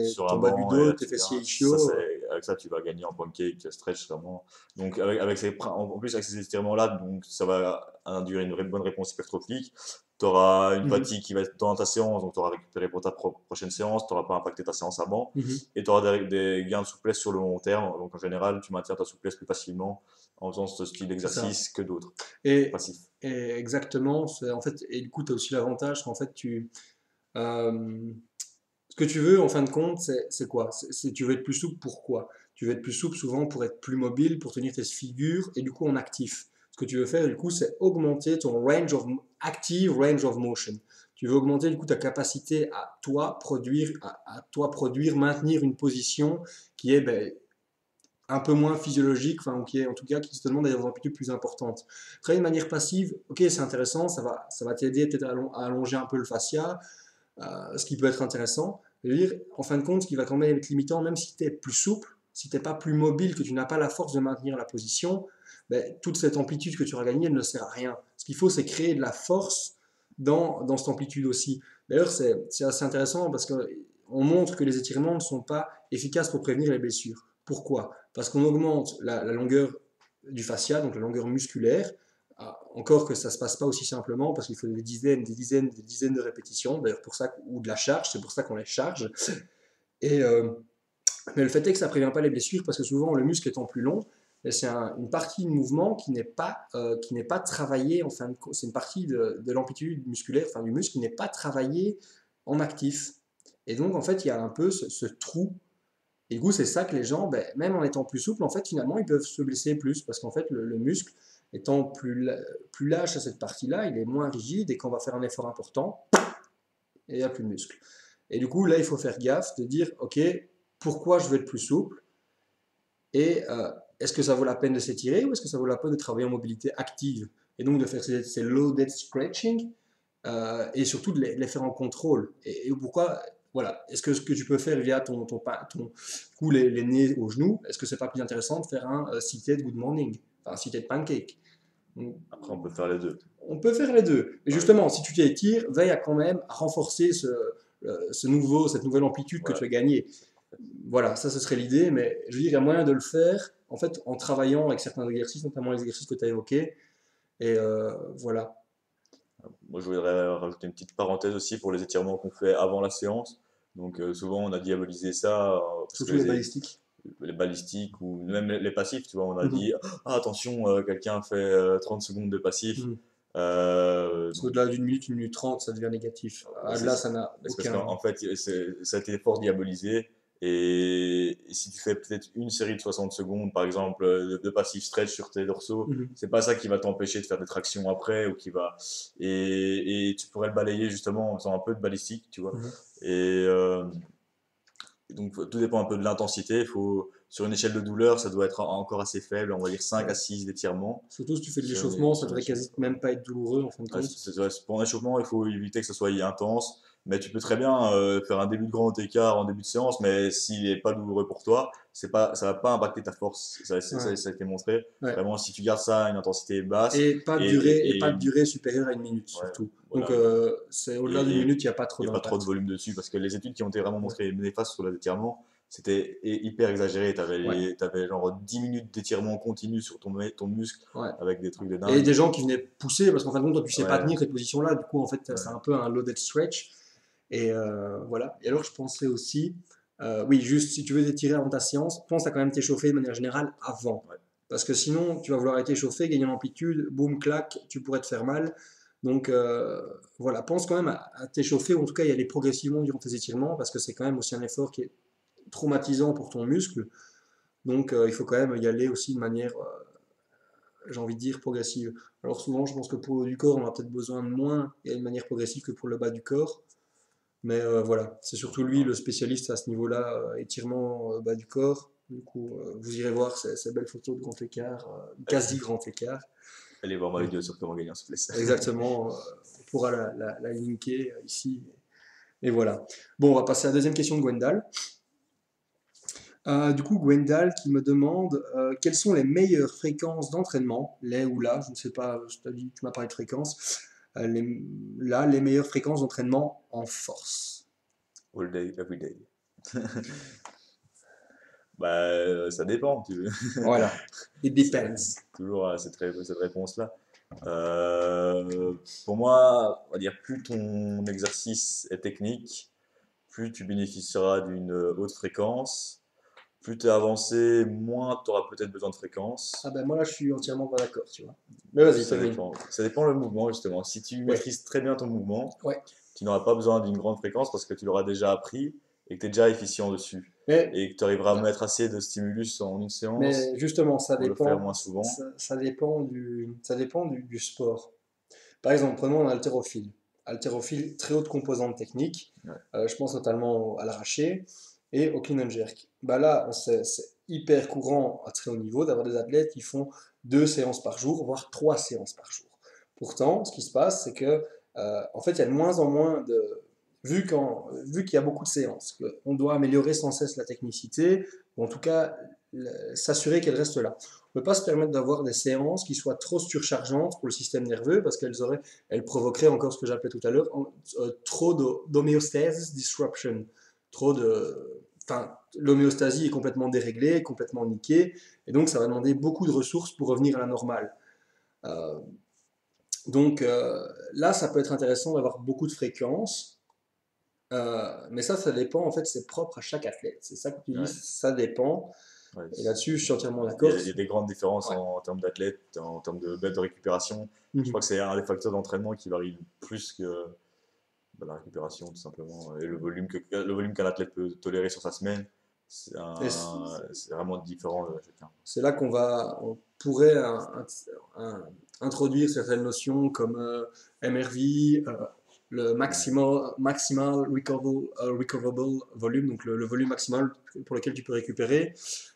sur un ton bas du banc, et dos, là, tes tu fessiers viens. Ça, ischios. avec ça, tu vas gagner en pancake, stretch, vraiment. Donc, en plus, avec ces étirements-là, donc, ça va induire une bonne réponse hypertrophique. Tu auras une Mhm, fatigue qui va être dans ta séance, donc tu auras récupéré pour ta prochaine séance, tu n'auras pas impacté ta séance avant, mhm. et tu auras des gains de souplesse sur le long terme. Donc, en général, tu maintiens ta souplesse plus facilement en faisant ce style C'est ça. d'exercice que d'autres, Et, passifs. et exactement, en fait, et du coup, tu as aussi l'avantage qu'en fait, euh, ce que tu veux, en fin de compte, c'est quoi? Tu veux être plus souple, pourquoi? Tu veux être plus souple souvent pour être plus mobile, pour tenir tes figures, et du coup en actif. Ce que tu veux faire, du coup, c'est augmenter ton active range of motion. Tu veux augmenter, du coup, ta capacité à toi produire, maintenir une position qui est un peu moins physiologique, enfin, ou qui est en tout cas qui te demande des amplitudes plus importantes. Travailler de manière passive, ok, c'est intéressant, ça va t'aider peut-être à allonger un peu le fascia, ce qui peut être intéressant. Je veux dire, en fin de compte, ce qui va quand même être limitant, même si tu es plus souple, si tu n'es pas plus mobile, que tu n'as pas la force de maintenir la position, toute cette amplitude que tu auras gagnée, elle ne sert à rien. Ce qu'il faut, c'est créer de la force dans cette amplitude aussi. D'ailleurs, c'est assez intéressant parce qu'on montre que les étirements ne sont pas efficaces pour prévenir les blessures. Pourquoi? Parce qu'on augmente la longueur du fascia, donc la longueur musculaire. Encore que ça ne se passe pas aussi simplement parce qu'il faut des dizaines de répétitions, d'ailleurs pour ça, ou de la charge, c'est pour ça qu'on les charge. Et, mais le fait est que ça ne prévient pas les blessures parce que souvent le muscle étant plus long, c'est une partie de mouvement qui n'est pas travaillée, enfin c'est une partie de l'amplitude musculaire, enfin du muscle qui n'est pas travaillée en actif. Et donc en fait il y a un peu ce trou. Et du coup c'est ça que les gens, même en étant plus souples, en fait finalement ils peuvent se blesser plus parce qu'en fait le muscle étant plus lâche à cette partie-là, il est moins rigide et quand on va faire un effort important, il n'y a plus de muscle. Et du coup, là, il faut faire gaffe de dire, OK, pourquoi je veux être plus souple et est-ce que ça vaut la peine de s'étirer ou est-ce que ça vaut la peine de travailler en mobilité active et donc de faire ces loaded stretching et surtout de les faire en contrôle. Et pourquoi voilà, est-ce que ce que tu peux faire via ton coup les nez au genou, est-ce que c'est pas plus intéressant de faire un seated good morning, enfin un seated pancake? Après, on peut faire les deux. On peut faire les deux. Mais Ouais, justement, si tu t'étires, veille à quand même renforcer cette nouvelle amplitude que ouais. tu as gagnée. Voilà, ça ce serait l'idée, mais je veux dire, il y a moyen de le faire en fait en travaillant avec certains exercices, notamment les exercices que tu as évoqués. Et voilà. Moi, je voudrais rajouter une petite parenthèse aussi pour les étirements qu'on fait avant la séance. Donc, souvent, on a diabolisé ça parce que Surtout les balistiques. les balistiques ou même les passifs, tu vois, on a Mhm. dit ah, attention, quelqu'un fait 30 secondes de passif. Mhm. Parce Donc, qu'au-delà d'une minute 30, ça devient négatif. bah, Là, ça n'a c'est parce aucun. qu'en fait, ça a été fort diabolisé. Et si tu fais peut-être une série de 60 secondes, par exemple, de passif stretch sur tes dorsaux, Mhm. c'est pas ça qui va t'empêcher de faire des tractions après ou qui va. Et tu pourrais le balayer justement en faisant un peu de balistique, tu vois. Mhm. Et donc, tout dépend un peu de l'intensité. Sur une échelle de douleur, ça doit être encore assez faible, on va dire 5 à Ouais. 6 d'étirements. Surtout si tu fais de l'échauffement, ça Sur une devrait échelle. quasi même pas être douloureux en fin de Ouais, compte. pour un échauffement, il faut éviter que ce soit intense. Mais tu peux très bien faire un début de grand écart en début de séance, mais s'il n'est pas douloureux pour toi, ça va pas impacter ta force. Ouais. Ça a été montré. Ouais. Vraiment, si tu gardes ça à une intensité basse Et pas et de durée supérieure à une minute ouais, surtout. Donc voilà, c'est au-delà d'une et minute, il n'y a pas trop il n'y a pas trop de d'impact. volume dessus parce que les études qui ont été vraiment Ouais. montrées néfastes sur les étirements, c'était hyper exagéré. Ouais, T'avais genre 10 minutes d'étirement continu sur ton muscle ouais. avec des trucs de Et dingue. des gens qui venaient pousser, parce qu'en fin de compte, toi, tu sais pas Ouais, tenir cette position-là, du coup, en fait, c'est ouais. un peu un loaded stretch. Et voilà. Et alors, je pensais aussi, oui, juste si tu veux t'étirer avant ta séance, pense à quand même t'échauffer de manière générale avant. Ouais. Parce que sinon, tu vas vouloir être échauffé, gagner en amplitude, boum, clac, tu pourrais te faire mal. Donc voilà, pense quand même à t'échauffer, ou en tout cas y aller progressivement durant tes étirements, parce que c'est quand même aussi un effort qui est traumatisant pour ton muscle. Donc il faut quand même y aller aussi de manière, j'ai envie de dire, progressive. Alors souvent, je pense que pour le haut du corps, on a peut-être besoin de moins et une manière progressive que pour le bas du corps. Mais voilà, c'est surtout lui le spécialiste à ce niveau-là, étirement bas du corps. Du coup, vous irez voir ces belles photos de grand écart, quasi grand écart. Allez voir ma Et vidéo sur comment gagner en souplesse. exactement, on pourra la linker ici. Et voilà. Bon, on va passer à la deuxième question de Gwendal. Du coup, Gwendal qui me demande quelles sont les meilleures fréquences d'entraînement, les ou là, je ne sais pas, tu m'as parlé de fréquences, les meilleures fréquences d'entraînement en force. All day, every day. Bah, ça dépend. Voilà. It C'est depends. toujours cette réponse-là. Pour moi, on va dire plus ton exercice est technique, plus tu bénéficieras d'une haute fréquence. Plus tu es avancé, moins tu auras peut-être besoin de fréquence. Ah ben moi là je suis entièrement pas d'accord, tu vois. Mais vas-y, Ça termine. dépend. Ça dépend le mouvement, justement. Si tu Ouais, maîtrises très bien ton mouvement, ouais. tu n'auras pas besoin d'une grande fréquence parce que tu l'auras déjà appris et que tu es déjà efficient dessus. Mais, Et que tu arriveras à mettre assez de stimulus en une séance mais justement, pour le faire moins souvent. ça dépend du sport. Par exemple, prenons un haltérophile. Haltérophile, très haute composante technique. Ouais. Je pense notamment à l'arraché et au clean and jerk. Bah là, c'est hyper courant à très haut niveau d'avoir des athlètes qui font 2 séances par jour, voire 3 séances par jour. Pourtant, ce qui se passe, c'est que en fait, il y a de moins en moins de. Vu qu'il y a beaucoup de séances, on doit améliorer sans cesse la technicité, ou en tout cas s'assurer qu'elle reste là. On ne peut pas se permettre d'avoir des séances qui soient trop surchargeantes pour le système nerveux parce elles provoqueraient encore ce que j'appelais tout à l'heure, trop d'homéostasis disruption. Trop de, enfin, l'homéostasie est complètement déréglée, complètement niquée, et donc ça va demander beaucoup de ressources pour revenir à la normale. Euh, donc là, ça peut être intéressant d'avoir beaucoup de fréquences, mais ça dépend, en fait, c'est propre à chaque athlète. C'est ça que tu dis, Ouais. ça dépend. Ouais. Et là-dessus, je suis entièrement Il d'accord. il y a des grandes différences Ouais. en termes d'athlètes, en termes de bête de récupération. Je Mhm. crois que c'est un des facteurs d'entraînement qui varie le plus que la récupération, tout simplement. Et le volume qu'un athlète peut tolérer sur sa semaine, Et c'est vraiment différent de chacun. c'est là on pourrait introduire certaines notions comme MRV, le maximal recoverable volume, donc le volume maximal pour lequel tu peux récupérer.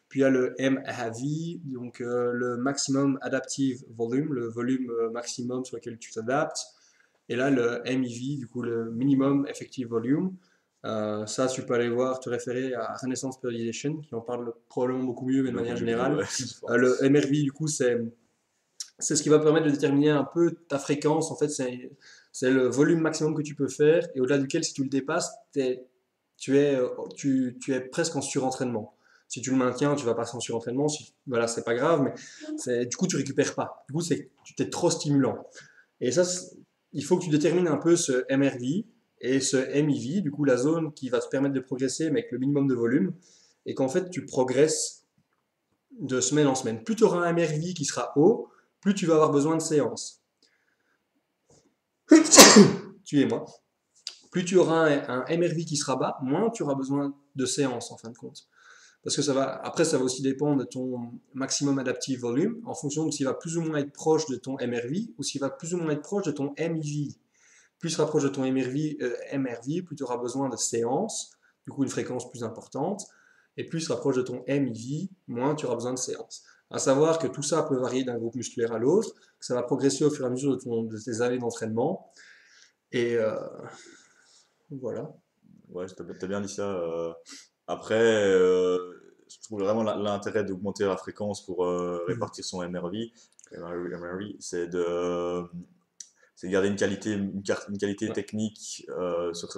Puis il y a le MAV, donc le maximum adaptive volume, le volume maximum sur lequel tu t'adaptes. Et là, le MEV, du coup, le minimum effective volume. Ça, tu peux aller voir, te référer à Renaissance Periodization, qui en parle probablement beaucoup mieux, mais de Beaucoup manière mieux que nous, générale. ouais, je Le pense. MRV, du coup, c'est ce qui va permettre de déterminer un peu ta fréquence. En fait, c'est le volume maximum que tu peux faire, et au-delà duquel, si tu le dépasses, tu es presque en surentraînement. Si tu le maintiens, tu vas passer en surentraînement. Voilà, c'est pas grave, mais du coup, tu récupères pas. Du coup, tu t'es trop stimulant. Et ça, il faut que tu détermines un peu ce MRV et ce MIV, du coup la zone qui va te permettre de progresser mais avec le minimum de volume, et qu'en fait tu progresses de semaine en semaine. Plus tu auras un MRV qui sera haut, plus tu vas avoir besoin de séances. Tuez-moi. Plus tu auras un MRV qui sera bas, moins tu auras besoin de séances en fin de compte. Parce que après, ça va aussi dépendre de ton maximum adaptive volume, en fonction de s'il va plus ou moins être proche de ton MRV ou s'il va plus ou moins être proche de ton MIV. Plus tu rapproches de ton MRV, plus tu auras besoin de séances, du coup une fréquence plus importante, et plus tu rapproches de ton MIV, moins tu auras besoin de séances. À savoir que tout ça peut varier d'un groupe musculaire à l'autre, que ça va progresser au fur et à mesure de tes années d'entraînement, et voilà. Ouais, t'as bien dit ça. Après, je trouve vraiment l'intérêt d'augmenter la fréquence pour Mhm. répartir son MRV, c'est de garder une qualité technique sur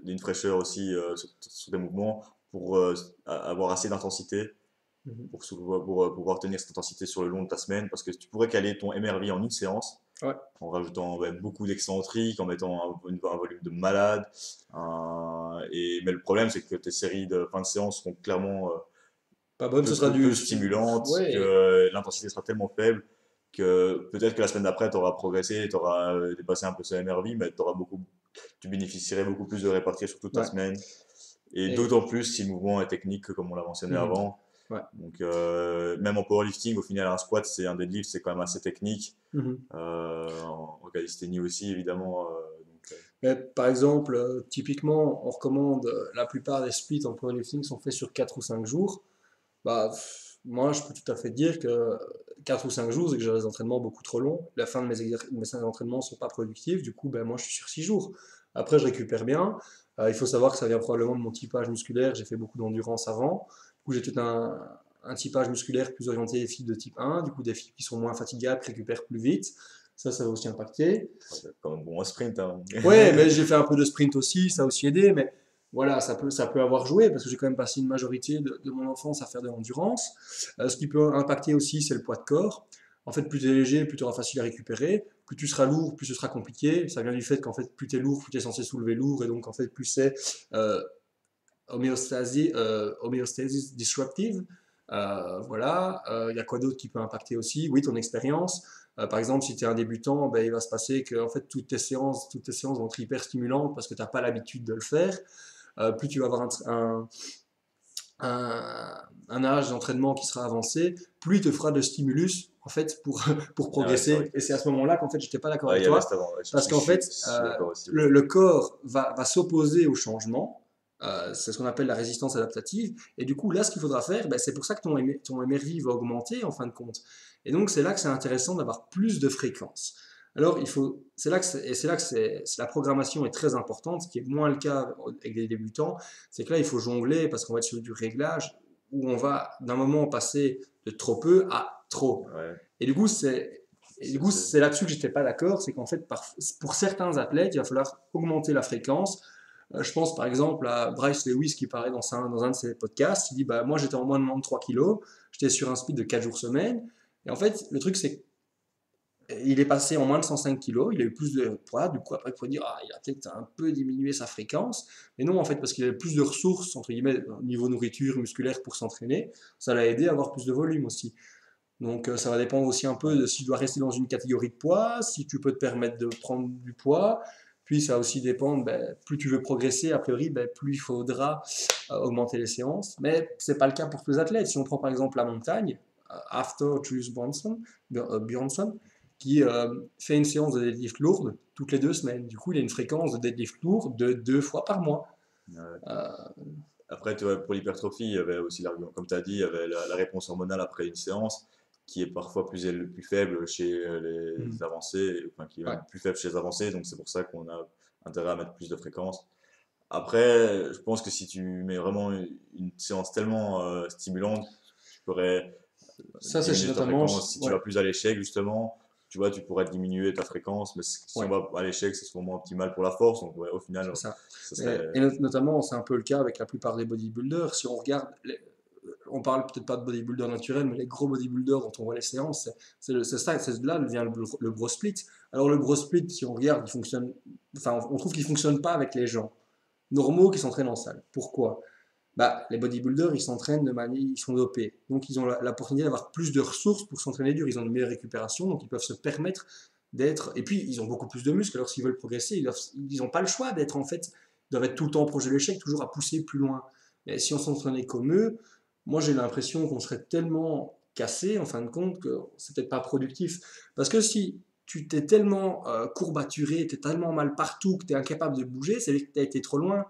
une fraîcheur aussi sur des mouvements pour avoir assez d'intensité pour pouvoir tenir cette intensité sur le long de ta semaine, parce que tu pourrais caler ton MRV en une séance, Ouais. en rajoutant beaucoup d'excentriques, en mettant un volume de malade. Mais le problème, c'est que tes séries de fin de séance seront clairement Pas bonne, ce sera peu stimulantes, Ouais. que l'intensité sera tellement faible que peut-être que la semaine d'après, tu auras progressé, tu auras dépassé un peu ce MRV, mais tu bénéficierais beaucoup plus de répartir sur toute ta Ouais. semaine. Et Et, d'autant plus si le mouvement est technique, comme on l'a mentionné Mhm. avant. Ouais. Donc, même en powerlifting, au final, un squat, c'est un deadlift, c'est quand même assez technique. Mhm. En calisthénie aussi, évidemment. Mais par exemple, typiquement, on recommande la plupart des splits en powerlifting sont faits sur 4 ou 5 jours. Bah, moi, je peux tout à fait dire que 4 ou 5 jours, c'est que j'ai des entraînements beaucoup trop longs. La fin de mes séances d'entraînement ne sont pas productives. Du coup, ben, moi, je suis sur 6 jours. Après, je récupère bien. Il faut savoir que ça vient probablement de mon typage musculaire. J'ai fait beaucoup d'endurance avant. Du coup, j'ai tout un typage musculaire plus orienté des filles de type 1. Du coup, des filles qui sont moins fatigables, qui récupèrent plus vite. Ça va aussi impacter. C'est quand même bon en sprint. Hein. Ouais, mais j'ai fait un peu de sprint aussi, ça a aussi aidé, mais voilà, ça peut avoir joué parce que j'ai quand même passé une majorité de mon enfance à faire de l'endurance. Ce qui peut impacter aussi, c'est le poids de corps. En fait, plus tu es léger, plus tu auras facile à récupérer. Plus tu seras lourd, plus ce sera compliqué. Ça vient du fait qu'en fait, plus tu es lourd, plus tu es censé soulever lourd, et donc en fait, plus c'est euh, homéostasis disruptive. Voilà. Il y a quoi d'autre qui peut impacter aussi? Oui, ton expérience. Par exemple, si tu es un débutant, ben, il va se passer que en fait, toutes tes séances vont être hyper stimulantes parce que tu n'as pas l'habitude de le faire. Plus tu vas avoir un âge d'entraînement qui sera avancé, plus il te fera de stimulus en fait pour Ah ouais, c'est vrai progresser. Et c'est à ce moment-là qu'en fait, j'étais pas d'accord ouais, avec il y avait toi cet avant. Ouais, parce qu'en fait, je suis d'accord aussi. Ouais. le corps va s'opposer au changement. C'est ce qu'on appelle la résistance adaptative. Et du coup, là, ce qu'il faudra faire, ben, c'est pour ça que ton MRV va augmenter en fin de compte. Et donc, c'est là que c'est intéressant d'avoir plus de fréquences. Alors, c'est là que la programmation est très importante, ce qui est moins le cas avec des débutants. C'est que là, il faut jongler parce qu'on va être sur du réglage où on va d'un moment passer de trop peu à trop. Ouais, Et du coup, c'est là-dessus que j'étais pas d'accord, c'est qu'en fait, pour certains athlètes, il va falloir augmenter la fréquence. Je pense par exemple à Bryce Lewis qui parlait dans un de ses podcasts. Il dit bah, moi j'étais en moins de 3 kilos, j'étais sur un speed de 4 jours semaine. Et en fait, le truc c'est qu'il est passé en moins de 105 kilos, il a eu plus de poids. Du coup, après, il faut dire ah, il a peut-être un peu diminué sa fréquence. Mais non, en fait, parce qu'il avait plus de ressources, entre guillemets, au niveau nourriture musculaire pour s'entraîner, ça l'a aidé à avoir plus de volume aussi. Donc ça va dépendre aussi un peu de si tu dois rester dans une catégorie de poids, si tu peux te permettre de prendre du poids. Puis ça va aussi dépendre, ben, plus tu veux progresser, a priori, ben, plus il faudra augmenter les séances. Mais ce n'est pas le cas pour tous les athlètes. Si on prend par exemple la montagne, After Truls Bjornsson, qui fait une séance de deadlift lourde toutes les 2 semaines. Du coup, il a une fréquence de deadlift lourd de 2 fois par mois. ouais. Euh, Après, tu vois, pour l'hypertrophie, il y avait aussi l'argument, comme tu as dit, il y avait la réponse hormonale après une séance qui est parfois plus faible chez hmm, les avancés, enfin qui est ouais. même plus faible chez les avancés, donc c'est pour ça qu'on a intérêt à mettre plus de fréquences. Après, je pense que si tu mets vraiment une séance tellement stimulante, tu pourrais Ça, c'est diminuer ta notamment. fréquence. Si tu Ouais, vas plus à l'échec, justement, tu vois, tu pourrais diminuer ta fréquence, mais si on ouais. va à l'échec, c'est souvent optimal pour la force, donc ouais, au final, C'est ça. ça Et serait... notamment, c'est un peu le cas avec la plupart des bodybuilders. Si on regarde, on parle peut-être pas de bodybuilders naturels, mais les gros bodybuilders dont on voit les séances, c'est ça, c'est de là vient le gros split. Alors le gros split, si on regarde, il fonctionne, enfin, on trouve qu'il fonctionne pas avec les gens normaux qui s'entraînent en salle. Pourquoi? Bah, les bodybuilders, ils s'entraînent de manière, ils sont dopés. Donc, ils ont l'opportunité d'avoir plus de ressources pour s'entraîner dur. Ils ont une meilleure récupération, donc ils peuvent se permettre d'être. Et puis, ils ont beaucoup plus de muscles. Alors, s'ils veulent progresser, ils n'ont pas le choix d'être, en fait, ils doivent être tout le temps proche de l'échec, toujours à pousser plus loin. Mais si on s'entraînait comme eux, moi, j'ai l'impression qu'on serait tellement cassé, en fin de compte, que c'est peut-être pas productif. Parce que si tu t'es tellement courbaturé, tu es tellement mal partout que tu es incapable de bouger, c'est que tu as été trop loin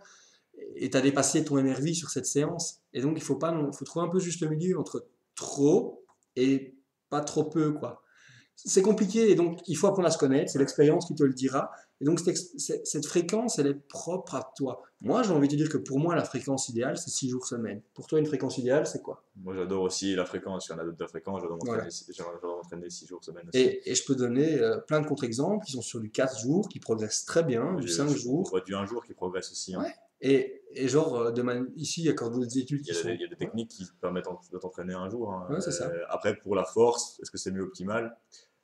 et tu as dépassé ton MRV sur cette séance. Et donc, faut trouver un peu juste milieu entre trop et pas trop peu, quoi. C'est compliqué et donc il faut apprendre à se connaître, c'est l'expérience qui te le dira. Et donc cette fréquence, elle est propre à toi. Moi, j'ai envie de dire que pour moi, la fréquence idéale, c'est 6 jours semaine. Pour toi, une fréquence idéale, c'est quoi? Moi, j'adore aussi la fréquence. Si on adopte la fréquence, Voilà. j'adore m'entraîner 6 jours semaine aussi. Et je peux donner plein de contre-exemples qui sont sur du 4 jours, qui progressent très bien, du 5 On jours. voit du un jour qui progresse aussi. Hein. Ouais. Et et genre, ici, il y a quand même des études Il qui y a des, sont. il y a des techniques qui te permettent de t'entraîner un jour, hein. Ouais, c'est ça. Après, pour la force, est-ce que c'est mieux optimal?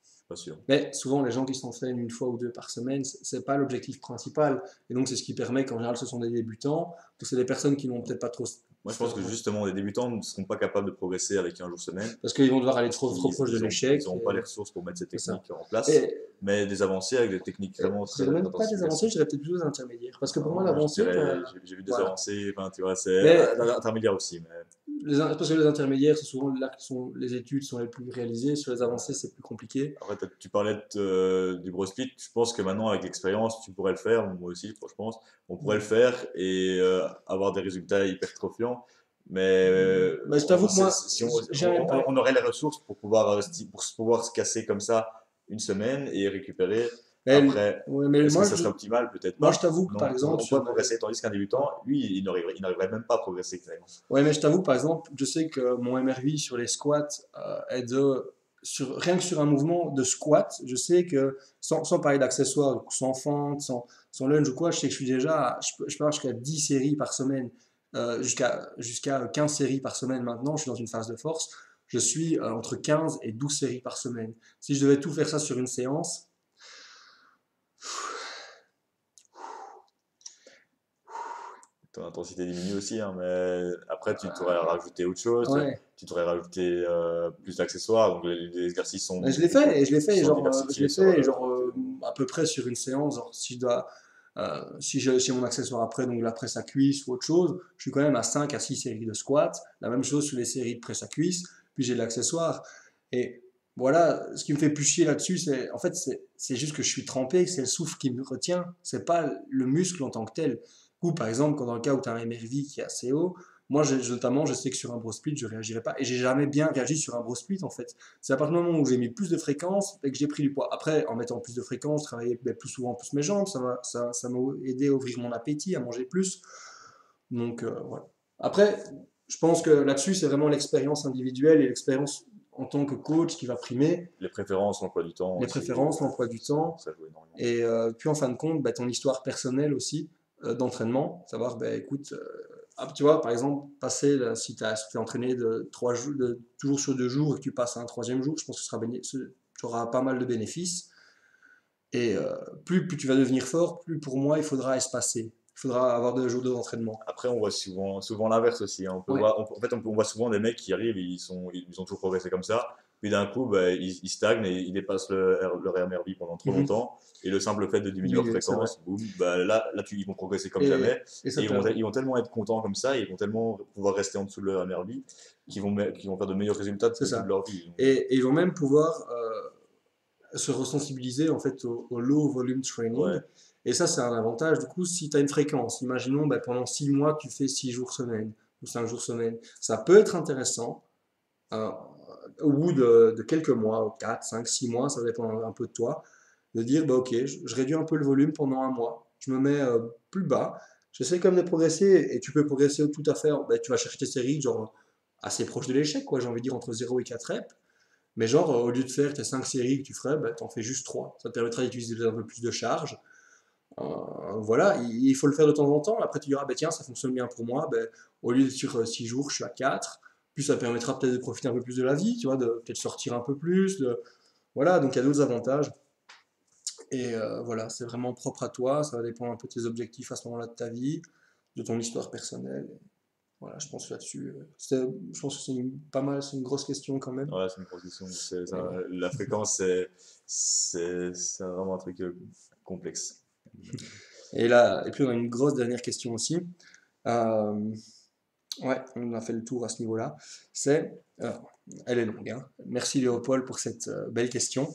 Je suis pas sûr. Mais souvent, les gens qui s'entraînent une fois ou deux par semaine, c'est pas l'objectif principal. Et donc, c'est ce qui permet qu'en général, ce sont des débutants. Donc, c'est des personnes qui n'ont peut-être pas trop. Moi, je pense que justement, les débutants ne seront pas capables de progresser avec un jour semaine Parce qu'ils vont devoir aller parce trop qu'ils proche de ils l'échec. n'auront pas les ressources pour mettre ces C'est ça. techniques en place. Et Mais des avancées avec des techniques vraiment je très dirais même pas des avancées, je d'intensification. dirais peut-être plutôt des intermédiaires. Parce que pour moi, Non, je l'avancée, dirais, j'ai vu des voilà. avancées, enfin, tu vois, c'est Mais intermédiaire aussi. Mais parce que les intermédiaires, c'est souvent là que les études sont les plus réalisées. Sur les avancées, c'est plus compliqué. après, tu parlais du bro split. Je pense que maintenant, avec l'expérience, tu pourrais le faire. Moi aussi, je pense. On pourrait le faire et avoir des résultats hypertrophiants. Mais Mais je t'avoue que moi, si j'aime pas. on aurait les ressources pour pouvoir, pour pouvoir se casser comme ça une semaine et récupérer. Mais, Après, ouais, mais est-ce que ça serait optimal? Peut-être moi, je pas. t'avoue que par Non, exemple, on pourrait progresser. Tandis qu'un débutant, lui, il n'arriverait même pas à progresser, clairement. ouais, mais je t'avoue, par exemple, je sais que mon MRV sur les squats est de. Rien que sur un mouvement de squat, je sais que, sans parler d'accessoires, donc sans fente, sans lunge ou quoi, je sais que je suis déjà, je peux avoir jusqu'à 10 séries par semaine, jusqu'à 15 séries par semaine maintenant, je suis dans une phase de force, je suis entre 15 et 12 séries par semaine. Si je devais tout faire ça sur une séance, Ton intensité diminue aussi, hein, mais après, tu t'aurais rajouté autre chose, ouais. tu t'aurais rajouté plus d'accessoires, donc les exercices Mais je l'ai fait, et je l'ai fait, et sont genre, je l'ai diversifiés fait, et genre, sur à peu près sur une séance, genre, si je dois, si j'ai mon accessoire après, donc la presse à cuisse ou autre chose, je suis quand même à 5 à 6 séries de squats, la même chose sur les séries de presse à cuisse, puis j'ai de l'accessoire, et voilà, ce qui me fait plus chier là-dessus, c'est, en fait, c'est juste que je suis trempé, que c'est le souffle qui me retient, c'est pas le muscle en tant que tel. Ou par exemple, quand dans le cas où tu as un MRV qui est assez haut, moi, notamment, je sais que sur un bro split, je réagirais pas, et j'ai jamais bien réagi sur un bro split, en fait. C'est à partir du moment où j'ai mis plus de fréquence et que j'ai pris du poids. Après, en mettant plus de fréquence, travailler plus souvent plus mes jambes, ça m'a aidé à ouvrir mon appétit, à manger plus. Donc, voilà. Après, je pense que là-dessus, c'est vraiment l'expérience individuelle et l'expérience en tant que coach qui va primer, les préférences, l'emploi du temps les aussi, préférences, l'emploi du temps, ça joue énormément. et puis en fin de compte, bah, ton histoire personnelle aussi d'entraînement. Savoir, bah, écoute, tu vois, par exemple, si tu es entraîné de 3 jours, toujours sur 2 jours et que tu passes à un troisième jour, je pense que tu auras pas mal de bénéfices. Et plus tu vas devenir fort, plus pour moi, il faudra espacer. Il faudra avoir 2 jours d'entraînement. Après, on voit souvent l'inverse aussi, hein. On peut Ouais. voir, en fait, on voit souvent des mecs qui arrivent, ils ont toujours progressé comme ça, puis d'un coup, bah, ils stagnent et ils dépassent leur RMRV pendant trop Mhm. longtemps. Et le simple fait de diminuer leur Diminuer, c'est vrai. fréquence, boum, bah, là ils vont progresser comme Et, jamais. et Et ça peut. ils vont tellement être contents comme ça, ils vont tellement pouvoir rester en dessous de leur RMRV qu'ils vont faire de meilleurs résultats C'est de toute ça. leur vie. Donc, Et ils vont même pouvoir se resensibiliser en fait au low volume training. ouais, Et ça, c'est un avantage. Du coup, si tu as une fréquence, imaginons ben, pendant 6 mois, tu fais 6 jours semaine ou 5 jours semaine, ça peut être intéressant. euh, Au bout de quelques mois, 4, 5, 6 mois, ça dépend un peu de toi, de dire bah, ok, je réduis un peu le volume pendant un mois, je me mets plus bas, j'essaie quand même de progresser et tu peux progresser tout à fait. Ben, tu vas chercher tes séries genre assez proches de l'échec, quoi, j'ai envie de dire entre 0 et 4 reps. Mais genre, au lieu de faire tes 5 séries que tu ferais, bah, tu en fais juste 3. Ça te permettra d'utiliser un peu plus de charge. Euh, voilà, il faut le faire de temps en temps. Après, tu diras, bah, tiens, ça fonctionne bien pour moi. Bah, au lieu de sur 6 jours, je suis à 4. Puis ça permettra peut-être de profiter un peu plus de la vie, tu vois, de peut-être sortir un peu plus. Voilà, donc il y a d'autres avantages. Et voilà, c'est vraiment propre à toi. Ça va dépendre un peu de tes objectifs à ce moment-là de ta vie, de ton histoire personnelle. Voilà, je pense là-dessus. Je pense que pas mal, c'est une grosse question quand même. ouais, c'est une grosse question. Mais bon. La fréquence, c'est vraiment un truc complexe. Et là, et puis on a une grosse dernière question aussi. Euh, ouais, on a fait le tour à ce niveau-là. Elle est longue, hein. Merci Léopold pour cette belle question.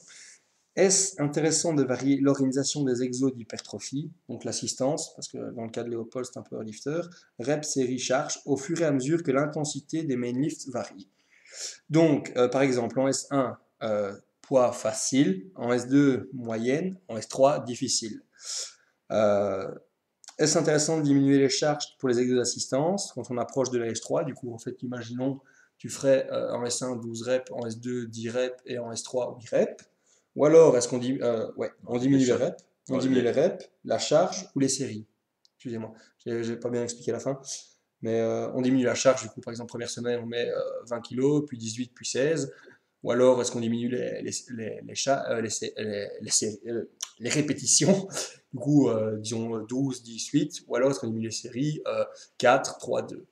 Est-ce intéressant de varier l'organisation des exos d'hypertrophie, donc l'assistance, parce que dans le cas de Léopold c'est un peu lifter, reps, série, charge, au fur et à mesure que l'intensité des main lifts varie. Donc, par exemple, en S1, poids facile, en S2, moyenne, en S3, difficile. Euh, Est-ce intéressant de diminuer les charges pour les exos d'assistance quand on approche de la S3? Du coup, en fait, imaginons, tu ferais en S1 12 reps, en S2 10 reps et en S3 8 reps. Ou alors, est-ce qu'on dit, ouais, on Les diminue les charges, reps, on ouais, diminue les reps, la charge ou les séries? excusez-moi, j'ai pas bien expliqué la fin. Mais on diminue la charge, du coup, par exemple, première semaine, on met 20 kilos, puis 18, puis 16. Ou alors, est-ce qu'on diminue les répétitions, du coup, disons 12, 18, ou alors est-ce qu'on diminue les séries 4, 3, 2.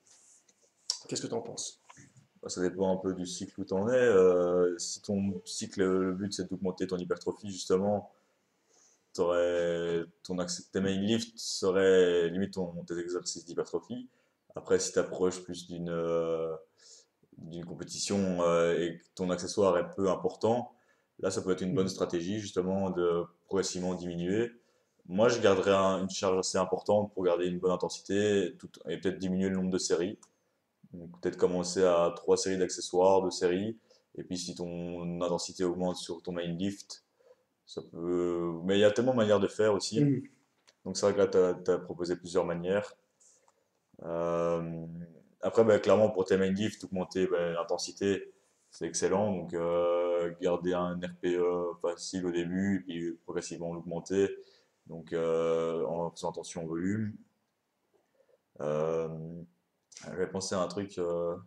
Qu'est-ce que tu en penses? Bah, ça dépend un peu du cycle où tu en es. Si ton cycle, le but c'est d'augmenter ton hypertrophie, justement, tes main lifts seraient limite tes exercices d'hypertrophie. Après, si tu approches plus d'une compétition et que ton accessoire est peu important, là, ça peut être une bonne stratégie justement de progressivement diminuer. Moi, je garderais une charge assez importante pour garder une bonne intensité et peut-être diminuer le nombre de séries. Donc, peut-être commencer à 3 séries d'accessoires, 2 séries. Et puis, si ton intensité augmente sur ton main lift, ça peut. Mais il y a tellement de manières de faire aussi. Mhm. Donc, c'est vrai que là, tu as proposé plusieurs manières. Euh, Après, bah, clairement, pour tes main lifts, augmenter bah, l'intensité, c'est excellent. Donc, garder un RPE facile au début, et puis progressivement l'augmenter. Donc, en faisant attention au volume. Euh, J'avais pensé à un truc, en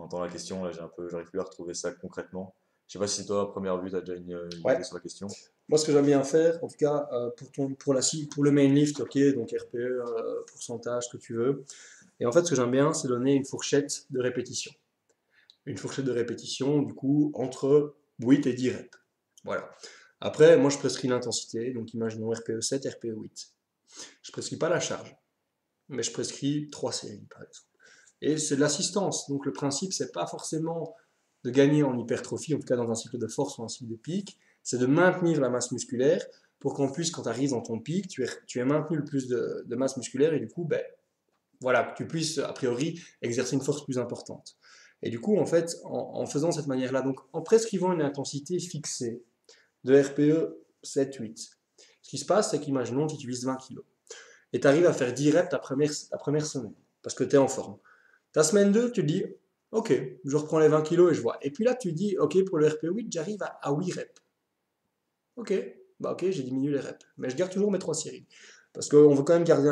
entendant la question, là, j'arrive plus à retrouver ça concrètement. Je sais pas si toi, à première vue, tu as déjà une Ouais. idée sur la question. Moi, ce que j'aime bien faire, en tout cas, pour le main lift, ok, donc RPE, pourcentage, ce que tu veux. Et en fait, ce que j'aime bien, c'est donner une fourchette de répétition. Une fourchette de répétition, du coup, entre 8 et 10 reps. Voilà. Après, moi, je prescris l'intensité, donc imaginons RPE 7, RPE 8. Je prescris pas la charge, mais je prescris 3 séries, par exemple. Et c'est de l'assistance. Donc, le principe, c'est pas forcément de gagner en hypertrophie, en tout cas dans un cycle de force ou un cycle de pic, c'est de maintenir la masse musculaire pour qu'en plus, quand tu arrives dans ton pic, tu aies maintenu le plus de masse musculaire et du coup, ben, voilà, que tu puisses, a priori, exercer une force plus importante. Et du coup, en fait, en faisant cette manière-là, donc en prescrivant une intensité fixée de RPE 7-8, ce qui se passe, c'est qu'imaginons tu utilises 20 kg et tu arrives à faire 10 reps ta première semaine parce que tu es en forme. Ta semaine 2, tu te dis, ok, je reprends les 20 kilos et je vois. Et puis là, tu te dis, ok, pour le RPE 8, j'arrive à 8 reps. Ok, bah ok, j'ai diminué les reps, mais je garde toujours mes 3 séries. Parce qu'on veut quand même garder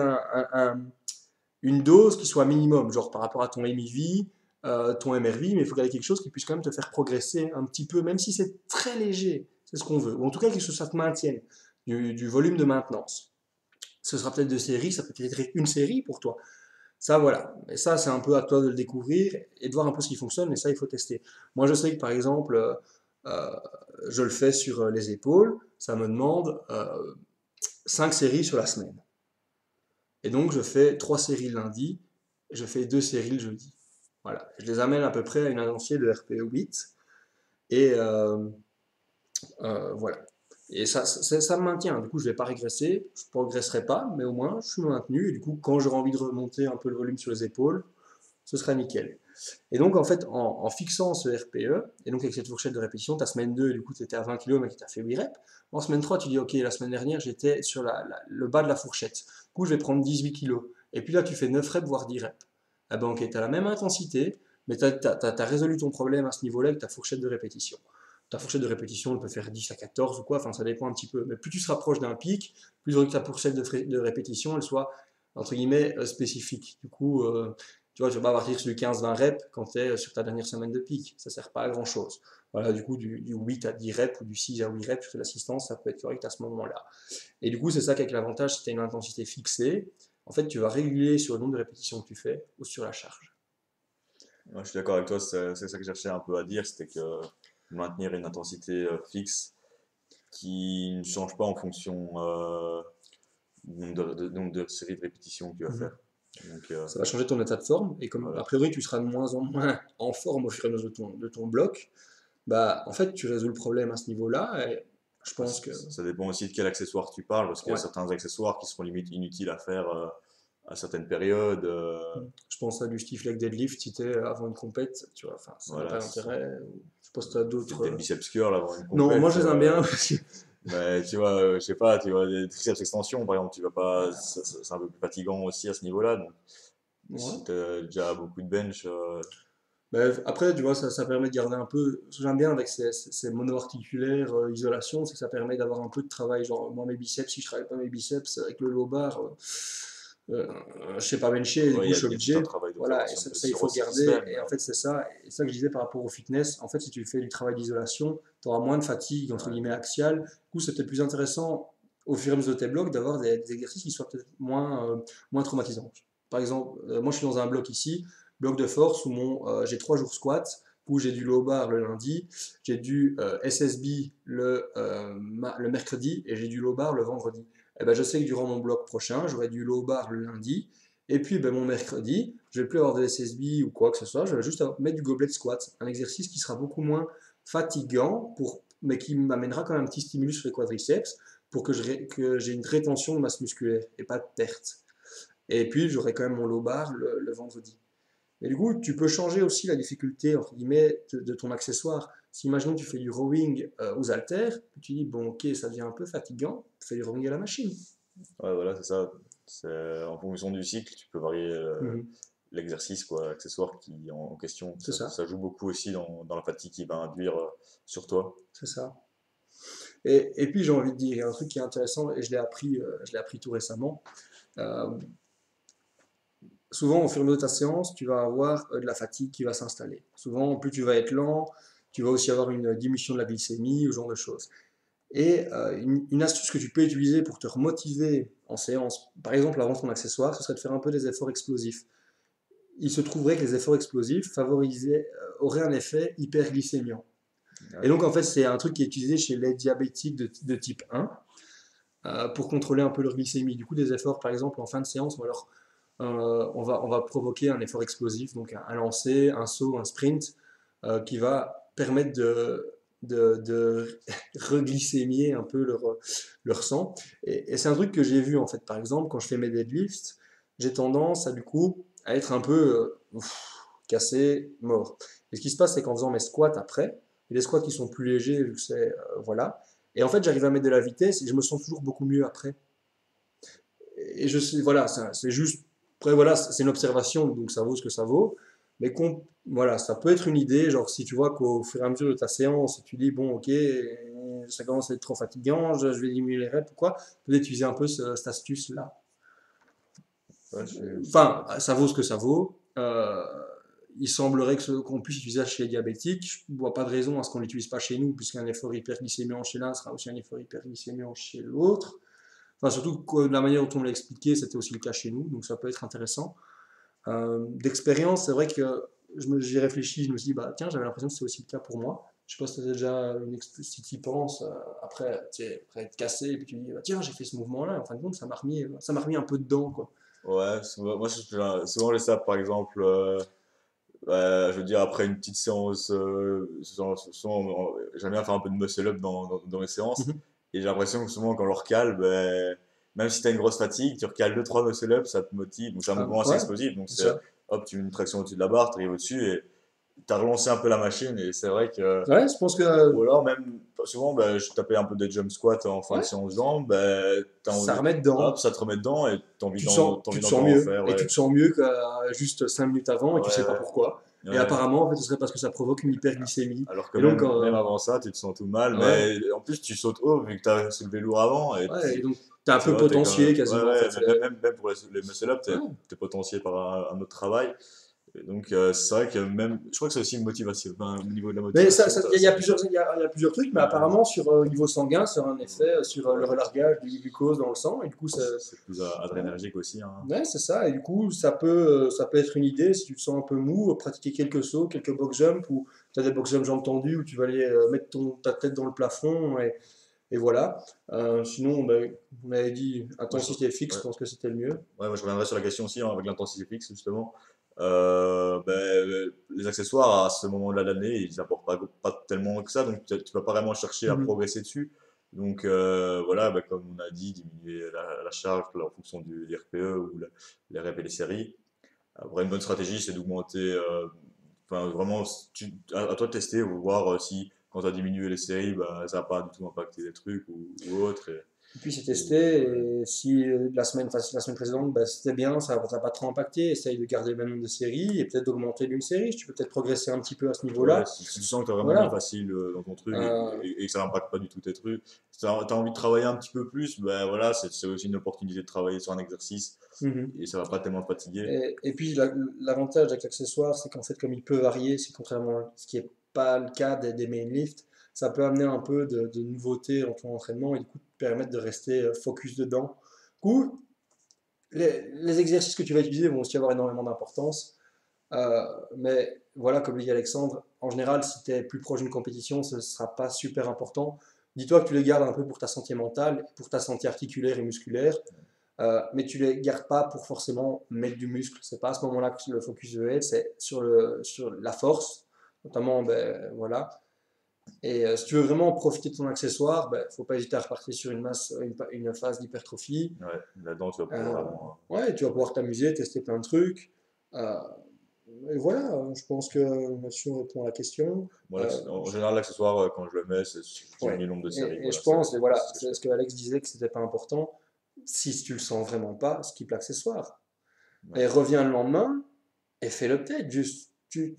une dose qui soit minimum, genre par rapport à ton MIV, ton MRV, mais il faut garder quelque chose qui puisse quand même te faire progresser un petit peu, même si c'est très léger, c'est ce qu'on veut. Ou en tout cas, quelque chose que ça te maintienne, du volume de maintenance. Ce sera peut-être 2 séries, ça peut être une série pour toi. Ça, voilà. Et ça, c'est un peu à toi de le découvrir et de voir un peu ce qui fonctionne, et ça, il faut tester. Moi, je sais que par exemple, euh, je le fais sur les épaules, ça me demande 5 séries sur la semaine. Et donc, je fais 3 séries le lundi, et je fais 2 séries le jeudi. Voilà. Je les amène à peu près à une intensité de RPE 8. Et voilà. Et ça me maintient. Du coup, je ne vais pas régresser. Je ne progresserai pas, mais au moins, je suis maintenu. Et du coup, quand j'aurai envie de remonter un peu le volume sur les épaules, ce sera nickel. Et donc, en fait, en fixant ce RPE, et donc avec cette fourchette de répétition, ta semaine 2, du coup, tu étais à 20 kg, mais tu as fait 8 reps. En semaine 3, tu dis, OK, la semaine dernière, j'étais sur le bas de la fourchette. Du coup, je vais prendre 18 kg. Et puis là, tu fais 9 reps, voire 10 reps. Ah ben, OK, tu as la même intensité, mais tu as résolu ton problème à ce niveau-là avec ta fourchette de répétition. Ta fourchette de répétition, elle peut faire 10 à 14 ou quoi, enfin, ça dépend un petit peu. Mais plus tu se rapproches d'un pic, plus il faudrait que ta fourchette de répétition, elle soit, entre guillemets, spécifique. Du coup, tu vois, tu vas pas partir sur du 15-20 reps quand tu es sur ta dernière semaine de pic. Ça sert pas à grand chose. Voilà, du coup, du 8 à 10 reps ou du 6 à 8 reps sur l'assistance, ça peut être correct à ce moment-là. Et du coup, c'est ça qu'avec l'avantage, si tu as une intensité fixée, en fait, tu vas réguler sur le nombre de répétitions que tu fais ou sur la charge. Moi, je suis d'accord avec toi, c'est ça que je cherchais un peu à dire, c'était que maintenir une intensité fixe qui ne change pas en fonction du nombre de séries de répétitions que tu vas Mhm. faire. Donc, Ça va changer ton état de forme et comme a voilà. priori tu seras de moins en moins en forme au fur et à mesure de ton bloc, bah en fait tu résous le problème à ce niveau-là et je Après, pense que ça dépend aussi de quel accessoire tu parles, parce qu'il y a ouais. certains accessoires qui seront limite inutiles à faire à certaines périodes. Je pense à du stiff leg deadlift si t'es avant une compète, tu vois, enfin ça n'a pas Voilà, d'intérêt. Je pense que t'as d'autres. des biceps curls avant une Non, moi compète. je les aime bien. Mais tu vois, je sais pas, tu vois, des triceps extension par exemple, tu vas pas, c'est un peu plus fatigant aussi à ce niveau-là. Donc, Ouais. si tu as déjà beaucoup de bench, Mais après, tu vois, ça permet de garder un peu. Ce que j'aime bien avec ces monoarticulaires isolation, c'est que ça permet d'avoir un peu de travail. Genre, moi, mes biceps, si je travaille pas mes biceps avec le low bar, je sais pas bencher, et du Ouais, coup je suis il y a tout un obligé. travail Voilà, et d'observation de ça, il blessure faut aussi qui se regarder. fait. Et en fait, c'est ça. Et ça que je disais par rapport au fitness. En fait, si tu fais du travail d'isolation, tu auras moins de fatigue, entre Ouais. guillemets, axiale. Du coup, c'est peut-être plus intéressant, au fur et à mesure de tes blocs, d'avoir des exercices qui soient peut-être moins traumatisants. Par exemple, moi, je suis dans un bloc ici, bloc de force, où j'ai 3 jours squat, où j'ai du low bar le lundi, j'ai du SSB le mercredi, et j'ai du low bar le vendredi. Et ben, je sais que durant mon bloc prochain, j'aurai du low bar le lundi, et puis ben, mon mercredi, je ne vais plus avoir de SSB ou quoi que ce soit, je vais juste mettre du goblet squat, un exercice qui sera beaucoup moins fatigant, mais qui m'amènera quand même un petit stimulus sur les quadriceps pour que j'ai une rétention de masse musculaire et pas de perte. Et puis j'aurai quand même mon low bar le vendredi. Et du coup, tu peux changer aussi la difficulté entre guillemets de ton accessoire. Si imaginons que tu fais du rowing aux haltères, tu dis bon ok ça devient un peu fatigant, fais du rowing à la machine. Ouais, voilà, c'est ça. En fonction du cycle, tu peux varier Mhm. l'exercice, quoi, l'accessoire en question. C'est ça, Ça joue beaucoup aussi dans la fatigue qu'il va induire sur toi. c'est ça. Et puis j'ai envie de dire, il y a un truc qui est intéressant et je l'ai appris tout récemment. Euh, Souvent, au fur et à mesure de ta séance, tu vas avoir de la fatigue qui va s'installer. Souvent, plus tu vas être lent, tu vas aussi avoir une diminution de la glycémie, ou ce genre de choses. Et une astuce que tu peux utiliser pour te remotiver en séance, par exemple avant ton accessoire, ce serait de faire un peu des efforts explosifs. Il se trouverait que les efforts explosifs auraient un effet hyperglycémiant. Et Ouais. donc, en fait, c'est un truc qui est utilisé chez les diabétiques de type 1 pour contrôler un peu leur glycémie. Du coup, des efforts, par exemple, en fin de séance, on va provoquer un effort explosif, donc un lancer, un saut, un sprint, qui va permettre de reglycémier un peu leur sang. Et c'est un truc que j'ai vu, en fait, par exemple, quand je fais mes deadlifts, j'ai tendance à, du coup, à être un peu cassé, mort. Et ce qui se passe, c'est qu'en faisant mes squats après, et les squats qui sont plus légers, vu que voilà, et en fait, j'arrive à mettre de la vitesse et je me sens toujours beaucoup mieux après. Et je sais, voilà, c'est juste, après voilà, c'est une observation, donc ça vaut ce que ça vaut. Mais voilà, ça peut être une idée, genre si tu vois qu'au fur et à mesure de ta séance, tu dis, bon, ok, ça commence à être trop fatigant, je vais diminuer les reps, pourquoi? Peut-être utiliser un peu cette astuce-là. Ouais, Enfin, ça vaut ce que ça vaut. Il semblerait qu'on puisse utiliser ça chez les diabétiques. Je ne vois pas de raison à ce qu'on ne l'utilise pas chez nous, puisqu'un effort hyperglycémiant chez l'un sera aussi un effort hyperglycémiant chez l'autre. Enfin, surtout que de la manière dont on me l'a expliqué, c'était aussi le cas chez nous, donc ça peut être intéressant. D'expérience, c'est vrai que j'y réfléchis, je me suis dit, bah, tiens, j'avais l'impression que c'était aussi le cas pour moi. Je sais pas si tu as déjà si tu y penses, après, après être cassé, et puis tu dis, bah, tiens, j'ai fait ce mouvement-là, en fin de compte, ça m'a remis un peu dedans, quoi. ouais, moi, souvent, j'ai ça, par exemple, je veux dire, après une petite séance, j'aime bien faire un peu de muscle-up dans mes séances. Mhm. Et j'ai l'impression que souvent, quand on le recale, ben, même si tu as une grosse fatigue, tu recales deux trois muscle-up, ça te motive. Donc, c'est un Ah, mouvement assez ouais, explosif. Donc, c'est c'est ça. hop, tu mets une traction au-dessus de la barre, tu arrives au-dessus et tu as relancé un peu la machine. Et c'est vrai que. Ouais, je pense que Ou alors, même, souvent, ben, je tapais un peu des jump squats en fin de ouais, séance jambes, ben, t'as ça envie. remet Hop, dedans. ça te remet dedans et Tu te sens, t'as tu envie te sens d'encore en mieux. faire. Et tu Ouais, te sens mieux que juste 5 minutes avant et tu sais pas ouais, pourquoi. Et ouais. apparemment, en fait, ce serait parce que ça provoque une hyperglycémie. Alors que Et donc, même avant ça, tu te sens tout mal, ouais, mais en plus tu sautes haut vu que tu as soulevé lourd avant et ouais, et donc t'es un tu peu vois, t'es quand potentié même. Ouais, quasiment, en ouais, fait. même pour les muscle-up, Ouais. t'es potentié par un autre travail. Et donc c'est vrai que même. Je crois que c'est aussi une motivation. Enfin, au niveau de la Mais motivation, il y a plusieurs, il y a plusieurs trucs, mais ouais, apparemment, au niveau sanguin, ça a un effet sur le ouais, relargage du glucose dans le sang. Et du coup, c'est plus ouais, adrénergique aussi. Hein. ouais, c'est ça. Et du coup, ça peut être une idée si tu te sens un peu mou, pratiquer quelques sauts, quelques box jumps, ou tu as des box jumps jambes tendues, où tu vas aller mettre ta tête dans le plafond, et voilà. Sinon, ben, on avait dit Moi, je, intensité fixe, je ouais, pense que c'était le mieux. ouais, moi, je reviendrai sur la question aussi hein, avec l'intensité fixe justement. Les accessoires à ce moment-là de l'année, ils n'apportent pas tellement que ça, donc tu ne vas pas vraiment chercher à Mhm. progresser dessus. Donc voilà, comme on a dit, diminuer la charge en fonction du RPE ou les reps et les séries. Après, une bonne stratégie, c'est d'augmenter, enfin vraiment, à toi de tester ou voir si quand tu as diminué les séries, bah, ça n'a pas du tout impacté les trucs ou autre. Et puis c'est testé, et si la semaine précédente, bah, c'était bien, ça n'a pas trop impacté, essaye de garder le même nombre de séries et peut-être d'augmenter d'une série. Tu peux peut-être progresser un petit peu à ce Ouais, niveau-là. si tu sens que tu as vraiment mis Voilà. facile dans ton truc Euh, et que ça n'impacte pas du tout tes trucs, si tu as envie de travailler un petit peu plus, ben voilà, c'est aussi une opportunité de travailler sur un exercice mhm. et ça va pas tellement te fatiguer. Et puis l'avantage avec l'accessoire, c'est qu'en fait, comme il peut varier, c'est contrairement à ce qui n'est pas le cas des main lifts, ça peut amener un peu de nouveauté dans ton entraînement et du coup te permettre de rester focus dedans. Du coup, les exercices que tu vas utiliser vont aussi avoir énormément d'importance. Mais voilà, comme le dit Alexandre, en général, si tu es plus proche d'une compétition, ce ne sera pas super important. Dis-toi que tu les gardes un peu pour ta santé mentale, pour ta santé articulaire et musculaire, mais tu les gardes pas pour forcément mettre du muscle. C'est pas à ce moment-là que le focus veut être, c'est sur la force, notamment, ben, voilà. Et si tu veux vraiment profiter de ton accessoire, ben, faut pas hésiter à repartir sur une phase d'hypertrophie. Ouais, là-dedans, tu vas pouvoir Euh, vraiment. ouais, tu vas pouvoir t'amuser, tester plein de trucs. Euh, et voilà, je pense que là-dessus on répond à la question. Moi, Euh, en général, l'accessoire, quand je le mets, je ouais. diminue le nombre de séries. Et Voilà, je pense, et voilà, c'est ce que je c'est fais. ce que Alex disait que c'était pas important. Si tu le sens vraiment pas, skip l'accessoire. Ouais. Et reviens le lendemain et fais-le peut-être, juste. Tu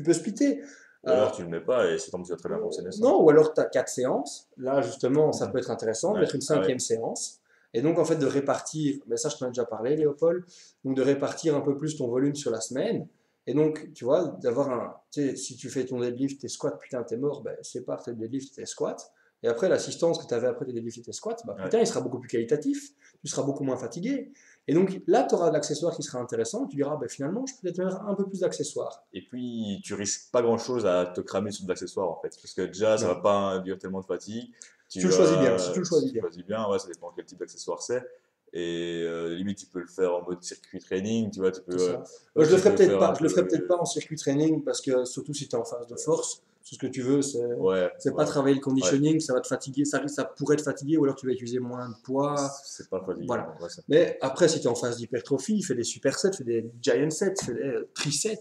peux splitter. Ou Euh, alors, tu le mets pas et c'est tant que tu vas très bien fonctionner sans. non, ou alors tu as 4 séances. Là, justement, ça peut être intéressant de Ouais, mettre une ah ouais, cinquième séance. Et donc, en fait, de répartir, mais ça, je t'en ai déjà parlé, Léopold, donc de répartir un peu plus ton volume sur la semaine. Et donc, tu vois, d'avoir un. Tu sais, si tu fais ton deadlift, tes squats, putain, t'es mort, ben, sépare tes deadlift et tes squats. Et après, l'assistance que tu avais après tes deadlift et tes squats, bah, ouais. putain, il sera beaucoup plus qualitatif. Tu seras beaucoup moins fatigué. Et donc, là, tu auras de l'accessoire qui sera intéressant. Tu diras, ben, finalement, je peux peut-être mettre un peu plus d'accessoires. Et puis, tu risques pas grand-chose à te cramer sur de l'accessoire en fait. Parce que déjà, ça va Non. pas induire tellement de fatigue. Si tu Tu le choisis bien, si tu le si choisis tu bien. choisis bien, ouais, ça dépend quel type d'accessoire c'est. Et limite, tu peux le faire en mode circuit training, tu vois, tu C'est peux, ça. Moi, hop, tu peux faire un je le ferai peut-être pas peu. en circuit training parce que surtout si tu es en phase de force, tout ce que tu veux, Ouais, c'est pas ouais, travailler le ouais. conditioning, ça va te fatiguer, ça pourrait te fatiguer ou alors tu vas utiliser moins de poids. C'est pas Voilà. fatigant, ouais, ça. Mais après, si tu es en phase d'hypertrophie, fais des supersets, fais des giant sets, fais des trisets.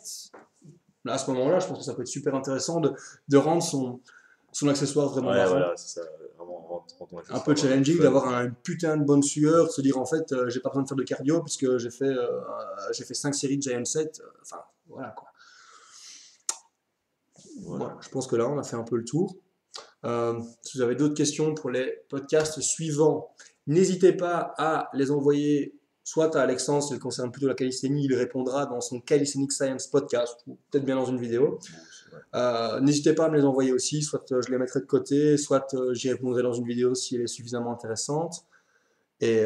Là, à ce moment-là, je pense que ça peut être super intéressant de rendre son accessoire vraiment Ouais, marrant, voilà, c'est ça. Vraiment, rendre ton un peu accessoire challenging, fun, d'avoir quoi. une putain de bonne sueur, de se dire en fait, j'ai pas besoin de faire de cardio puisque j'ai fait 5 séries de giant sets. Enfin, voilà quoi. Voilà, Voilà. je pense que là, on a fait un peu le tour. Si vous avez d'autres questions pour les podcasts suivants, n'hésitez pas à les envoyer soit à Alexandre, si ça concerne plutôt la calisthénie, il répondra dans son Calisthenics Science podcast, ou peut-être bien dans une vidéo. Bon, ouais. N'hésitez pas à me les envoyer aussi, soit je les mettrai de côté, soit j'y répondrai dans une vidéo si elle est suffisamment intéressante. Et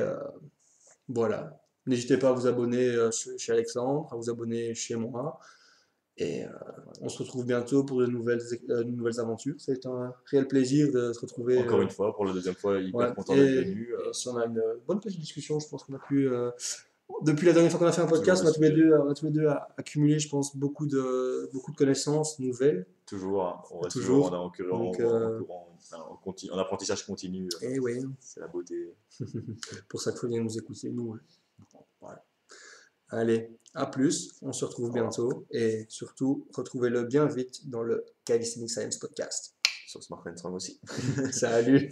voilà. N'hésitez pas à vous abonner chez Alexandre, à vous abonner chez moi. Et on se retrouve bientôt pour de nouvelles aventures. C'est un réel plaisir de se retrouver. Encore une fois, pour la deuxième fois, Ouais. hyper content d'être venu. Et si on a une bonne petite discussion, je pense qu'on a pu. Depuis la dernière fois qu'on a fait un Toujours podcast, des sujets. on a tous les deux accumulé, je pense, beaucoup de connaissances nouvelles. Toujours, hein. On reste toujours Toujours. Donc, en apprentissage continu. et oui, C'est la beauté. pour ça qu'il faut bien nous écouter, nous. Ouais. Voilà. Allez, à plus. On se retrouve Au revoir. bientôt. Et surtout, retrouvez-le bien vite dans le Calisthenics Science Podcast. Sur Smart Strong aussi. Salut!